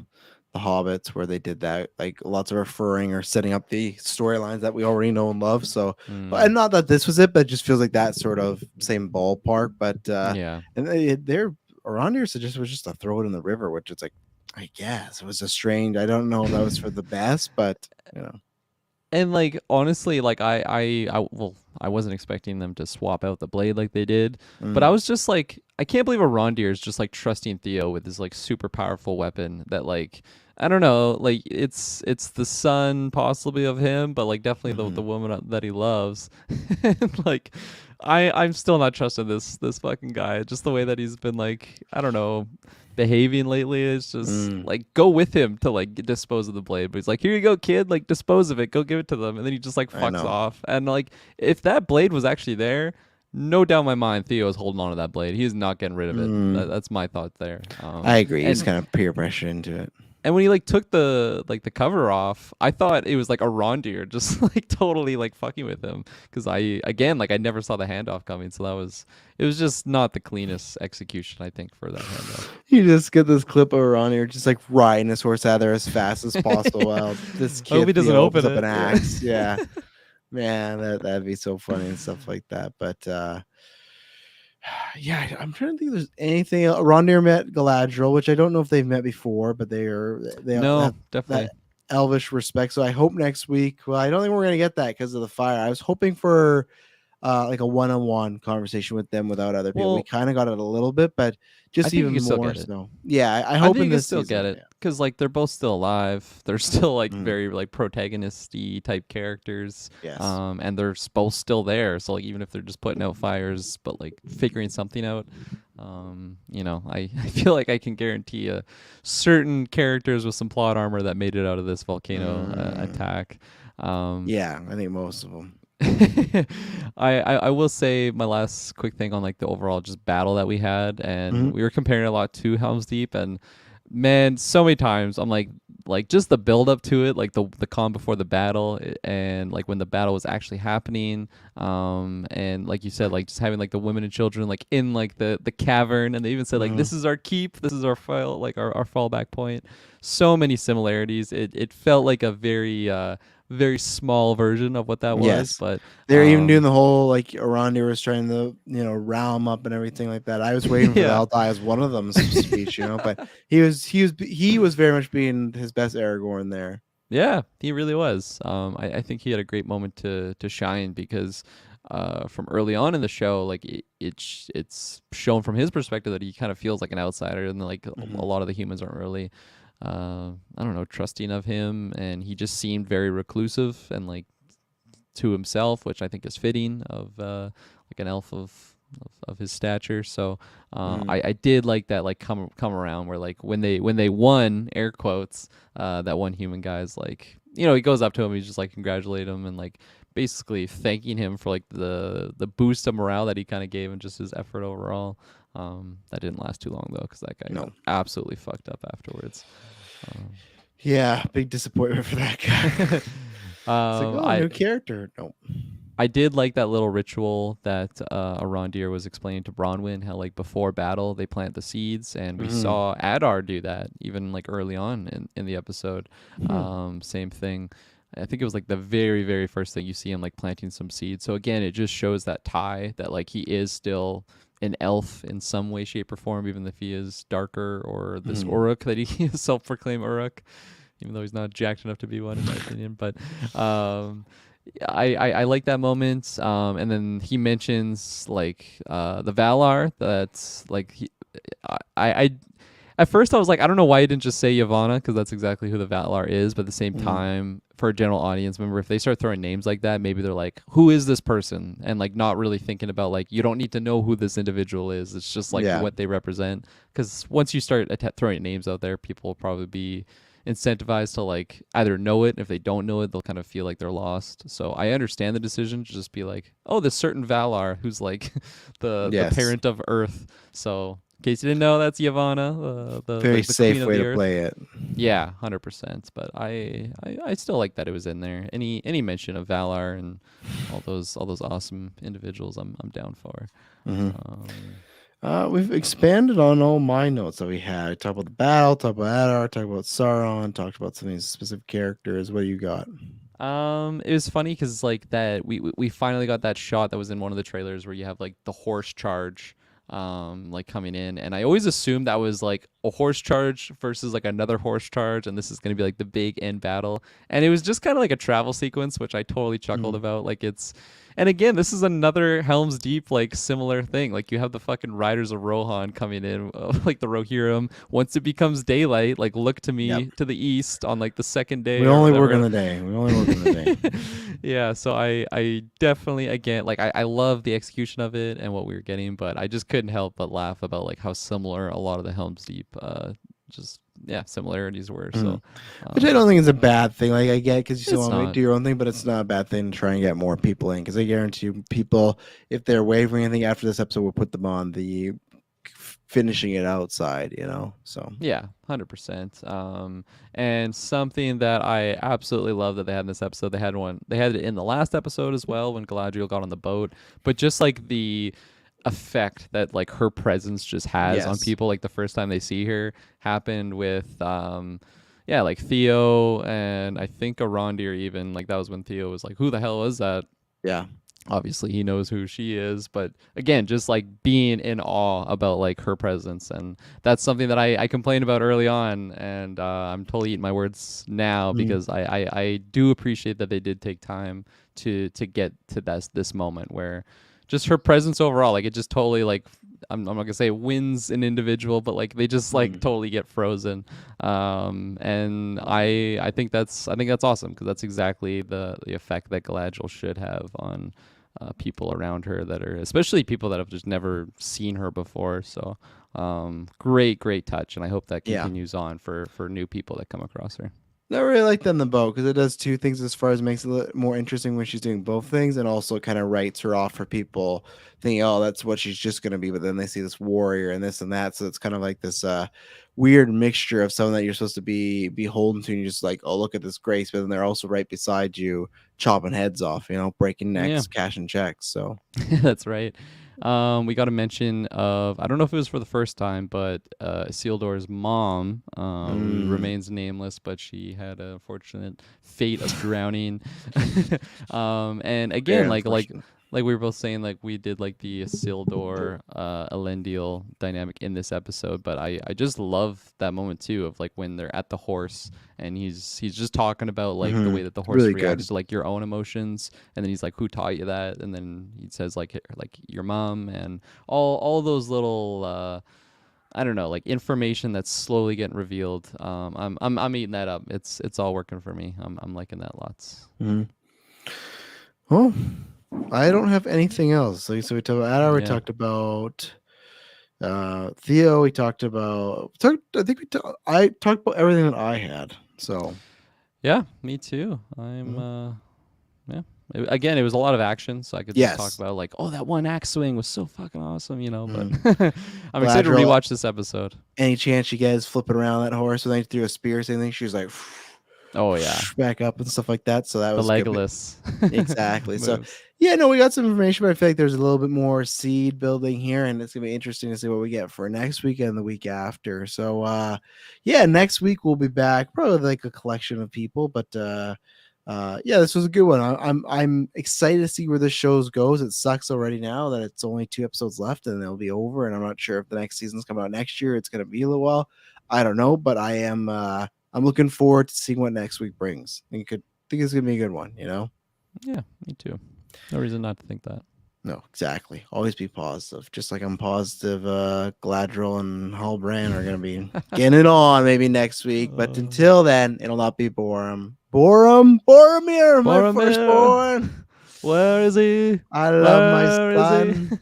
Speaker 1: Hobbits where they did that, like lots of referring or setting up the storylines that we already know and love. So,
Speaker 2: Mm,
Speaker 1: and not that this was it, but it just feels like that sort of same ballpark. But
Speaker 2: yeah.
Speaker 1: and they're around here suggested was just to throw it in the river, which it's like I guess it was a strange. I don't know if that was for the best, but you know.
Speaker 2: And like honestly, like well, I wasn't expecting them to swap out the blade like they did, but I
Speaker 1: Mm,
Speaker 2: was just like, I can't believe Arondir is just like trusting Theo with this like super powerful weapon that, like, I don't know, like it's the son possibly of him, but like definitely the
Speaker 1: mhm.
Speaker 2: woman that he loves. And like I'm still not trusting this fucking guy. Just the way that he's been, like, I don't know, behaving lately is just
Speaker 1: Mm,
Speaker 2: like, go with him to like dispose of the blade, but he's like, here you go, kid, like dispose of it, go give it to them, and then he just like
Speaker 1: I
Speaker 2: fucks
Speaker 1: know.
Speaker 2: off. And like, if that blade was actually there, no doubt in my mind Theo is holding on to that blade. He is not getting rid of it.
Speaker 1: Mm,
Speaker 2: That's my thought there.
Speaker 1: I agree. He's
Speaker 2: And
Speaker 1: kind of peer pressure into it.
Speaker 2: and when he like took the cover off, I thought it was like a Rondir just like totally like fucking with him, because I, again, like I never saw the handoff coming, so that was, it was just not the cleanest execution, I think, for that handoff.
Speaker 1: You just get this clip of around here, just like riding his horse out there as fast as possible. While this
Speaker 2: I hope he
Speaker 1: kid
Speaker 2: doesn't
Speaker 1: opens
Speaker 2: open
Speaker 1: up an
Speaker 2: it. Yeah.
Speaker 1: axe. Yeah, man, that'd be so funny and stuff like that. But yeah, I'm trying to think if there's anything. Rondir met Galadriel, which I don't know if they've met before, but they
Speaker 2: No,
Speaker 1: have that
Speaker 2: definitely.
Speaker 1: elvish respect. So I hope next week. Well, I don't think we're gonna get that because of the fire. I was hoping for like a one-on-one conversation with them without other people. We
Speaker 2: Well,
Speaker 1: kind of got it a little bit, but
Speaker 2: I
Speaker 1: just
Speaker 2: think you
Speaker 1: even
Speaker 2: can still
Speaker 1: more
Speaker 2: get it.
Speaker 1: so. Yeah, I
Speaker 2: I
Speaker 1: hope
Speaker 2: think
Speaker 1: in
Speaker 2: you can
Speaker 1: this
Speaker 2: still get
Speaker 1: season.
Speaker 2: it
Speaker 1: Yeah.
Speaker 2: because like they're both still alive. They're still like
Speaker 1: Mhm.
Speaker 2: very like protagonisty type characters,
Speaker 1: Yes.
Speaker 2: and they're both still there. So like even if they're just putting out fires, but like figuring something out, I feel like I can guarantee certain characters with some plot armor that made it out of this volcano
Speaker 1: Mm,
Speaker 2: attack. Um,
Speaker 1: yeah, I think most of them.
Speaker 2: I will say my last quick thing on like the overall just battle that we had, and
Speaker 1: Mhm.
Speaker 2: we were comparing a lot to Helm's Deep, and man, so many times I'm like just the build up to it, like the calm before the battle, and like when the battle was actually happening, and like you said, like just having like the women and children like in like the cavern, and they even said like,
Speaker 1: Mhm.
Speaker 2: this is our keep, this is our file, like our fallback point. So many similarities. It felt like a very small version of what that was,
Speaker 1: Yes.
Speaker 2: but
Speaker 1: They're even doing the whole like Arondir was trying to, rile him up and everything like that. I was waiting for the
Speaker 2: yeah.
Speaker 1: I'll die as one of them's speech, but he was very much being his best Aragorn there.
Speaker 2: Yeah, he really was. I think he had a great moment to shine, because from early on in the show, like it's shown from his perspective that he kind of feels like an outsider, and like a
Speaker 1: Mhm.
Speaker 2: lot of the humans aren't really, I don't know, trusting of him, and he just seemed very reclusive and like to himself, which I think is fitting of like an elf of his stature. So
Speaker 1: Mhm.
Speaker 2: I did like that, like come around where like when they won, air quotes, that one human guy's like, he goes up to him, he's just like congratulate him and like basically thanking him for like the boost of morale that he kind of gave and just his effort overall. That didn't last too long though, because that guy got
Speaker 1: No.
Speaker 2: absolutely fucked up afterwards. Um,
Speaker 1: Yeah, big disappointment for that guy. It's like, oh,
Speaker 2: I
Speaker 1: new character. No.
Speaker 2: I did like that little ritual that Arondir was explaining to Bronwyn, how like before battle they plant the seeds, and we
Speaker 1: Mhm.
Speaker 2: saw Adar do that even like early on in the episode.
Speaker 1: Mhm.
Speaker 2: Same thing. I think it was like the very very first thing you see him like planting some seeds. So again, it just shows that tie that like he is still an elf in some way, shape, or form, even if he is darker, or this
Speaker 1: Mhm.
Speaker 2: Uruk that he is self-proclaimed Uruk, even though he's not jacked enough to be one in my opinion. But um, I like that moment. And then he mentions like the Valar. That's like I At first, I was like, I don't know why you didn't just say Yavanna, because that's exactly who the Valar is. But at the same
Speaker 1: Mm,
Speaker 2: time, for a general audience member, if they start throwing names like that, maybe they're like, who is this person? And like not really thinking about like, you don't need to know who this individual is. It's just like
Speaker 1: yeah.
Speaker 2: what they represent. Because once you start throwing names out there, people will probably be incentivized to like either know it. If they don't know it, they'll kind of feel like they're lost. So I understand the decision to just be like, oh, this certain Valar who's like the
Speaker 1: Yes.
Speaker 2: parent of Earth. So in case you didn't know, that's Yavanna, the
Speaker 1: Very
Speaker 2: like the queen
Speaker 1: safe
Speaker 2: of
Speaker 1: way
Speaker 2: the
Speaker 1: to
Speaker 2: earth.
Speaker 1: play it.
Speaker 2: Yeah, 100%. But I still like that it was in there. Any mention of Valar and all those awesome individuals, I'm down for.
Speaker 1: Hmm.
Speaker 2: Um,
Speaker 1: We've expanded on all my notes that we had. Talk about the battle, talk about Adar, talk about Sauron, talked about some of these specific characters. What do you got?
Speaker 2: it was funny because like that we finally got that shot that was in one of the trailers where you have like the horse charge like coming in, and I always assumed that was like a horse charge versus like another horse charge, and this is going to be like the big end battle, and it was just kind of like a travel sequence, which I totally chuckled
Speaker 1: Mm.
Speaker 2: about. Like it's, and again, this is another Helm's Deep like similar thing. Like you have the fucking Riders of Rohan coming in, like the Rohirrim. Once it becomes daylight, like look to
Speaker 1: Yep.
Speaker 2: me to the east on like the second
Speaker 1: We
Speaker 2: day or
Speaker 1: only work on
Speaker 2: whatever.
Speaker 1: the day. We only work on the day.
Speaker 2: Yeah, so I definitely again like I love the execution of it and what we were getting, but I just couldn't help but laugh about like how similar a lot of the Helm's Deep just yeah similarities were.
Speaker 1: Mhm.
Speaker 2: So
Speaker 1: Which I don't
Speaker 2: um
Speaker 1: think is a bad thing. Like I get because you still
Speaker 2: it's
Speaker 1: want to
Speaker 2: not.
Speaker 1: do your own thing, but it's not a bad thing to try and get more people in. Because I guarantee you, people, if they're wavering anything after this episode, will put them on the finishing it outside. So
Speaker 2: Yeah, 100%. And something that I absolutely love that they had in this episode, they had it in the last episode as well when Galadriel got on the boat, but just like the effect that like her presence just has on
Speaker 1: yes,
Speaker 2: people, like the first time they see her happened with yeah, like Theo and I think Arondir even, like that was when Theo was like, who the hell is that?
Speaker 1: yeah.
Speaker 2: Obviously he knows who she is, but again, just like being in awe about like her presence, and that's something that I complained about early on, and I'm totally eating my words now
Speaker 1: Mm.
Speaker 2: because I do appreciate that they did take time to get to this moment where just her presence overall, like it just totally like I'm not gonna say wins an individual, but like they just like
Speaker 1: Mm.
Speaker 2: totally get frozen, and I think that's awesome because that's exactly the effect that Galadriel should have on people around her that are, especially people that have just never seen her before. So, great touch, and I hope that
Speaker 1: Yeah.
Speaker 2: continues on for new people that come across her.
Speaker 1: I really like them the bow because it does two things as far as makes it a little more interesting when she's doing both things, and also kind of writes her off for people thinking, oh, that's what she's just gonna be. But then they see this warrior and this and that, so it's kind of like this weird mixture of someone that you're supposed to be beholden to, and you're just like, oh, look at this grace, but then they're also right beside you, chopping heads off, breaking
Speaker 2: Yeah,
Speaker 1: necks, cashing checks. So
Speaker 2: that's right. We got a mention of, I don't know if it was for the first time, but Isildur's mom, who
Speaker 1: mm,
Speaker 2: remains nameless, but she had a fortunate fate of drowning. And
Speaker 1: very
Speaker 2: again,
Speaker 1: unfortunate.
Speaker 2: like we were both saying, like we did like the Isildur Elendil dynamic in this episode, but I just love that moment too of like when they're at the horse and he's just talking about like the
Speaker 1: Hmm.
Speaker 2: way that the horse
Speaker 1: Really
Speaker 2: reacts
Speaker 1: good.
Speaker 2: to like your own emotions, and then he's like, who taught you that? And then he says like your mom, and all those little I don't know, like information that's slowly getting revealed. I'm eating that up. It's all working for me. I'm liking that lots.
Speaker 1: Mhm. Well, I don't have anything else. So we talked about Adar, we
Speaker 2: Yeah.
Speaker 1: talked about Theo, we talked about I think I talked about everything that I had. So
Speaker 2: Yeah, me too. I'm
Speaker 1: mhm.
Speaker 2: yeah. Again, it was a lot of action, so I could just talk
Speaker 1: Yes.
Speaker 2: about like, oh, that one axe swing was so fucking awesome, you know. But
Speaker 1: Mhm.
Speaker 2: I'm excited to
Speaker 1: Gladriel,
Speaker 2: rewatch this episode.
Speaker 1: any chance she gets flipping around that horse, and then he threw a spear or something, she was like
Speaker 2: Oh yeah,
Speaker 1: back up and stuff like that. So that
Speaker 2: the
Speaker 1: was good.
Speaker 2: Legolas
Speaker 1: Exactly. So
Speaker 2: moves.
Speaker 1: yeah, no, we got some information, but I feel like there's a little bit more seed building here, and it's gonna be interesting to see what we get for next week and the week after. So yeah, next week we'll be back, probably like a collection of people, but yeah, this was a good one. I'm excited to see where this shows goes. It sucks already now that it's only 2 episodes left and it'll be over, and I'm not sure if the next season's coming out next year. It's gonna be a little while. I don't know, but I'm looking forward to seeing what next week brings. I think it's gonna be a good one.
Speaker 2: Yeah, me too. No reason not to think that.
Speaker 1: No, exactly. Always be positive. Just like I'm positive Gladriel and Halbrand are going to be getting it on maybe next week. But
Speaker 2: Uh,
Speaker 1: until then, it'll not be Borum. Boromir, my
Speaker 2: Boromir,
Speaker 1: firstborn.
Speaker 2: where is he?
Speaker 1: I love my
Speaker 2: Where is he?
Speaker 1: son.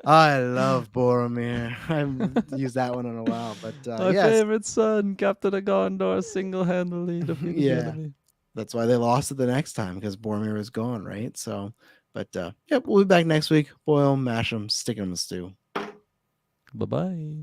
Speaker 1: I love Boromir. I haven't used that one in a while. But
Speaker 2: My
Speaker 1: yes,
Speaker 2: favorite son, Captain of Gondor, single-handedly defeated the
Speaker 1: yeah.
Speaker 2: enemy.
Speaker 1: That's why they lost it the next time because Boromir was gone, right? So, but yeah, we'll be back next week. Boil 'em, mash them, stick 'em in the stew.
Speaker 2: Bye bye.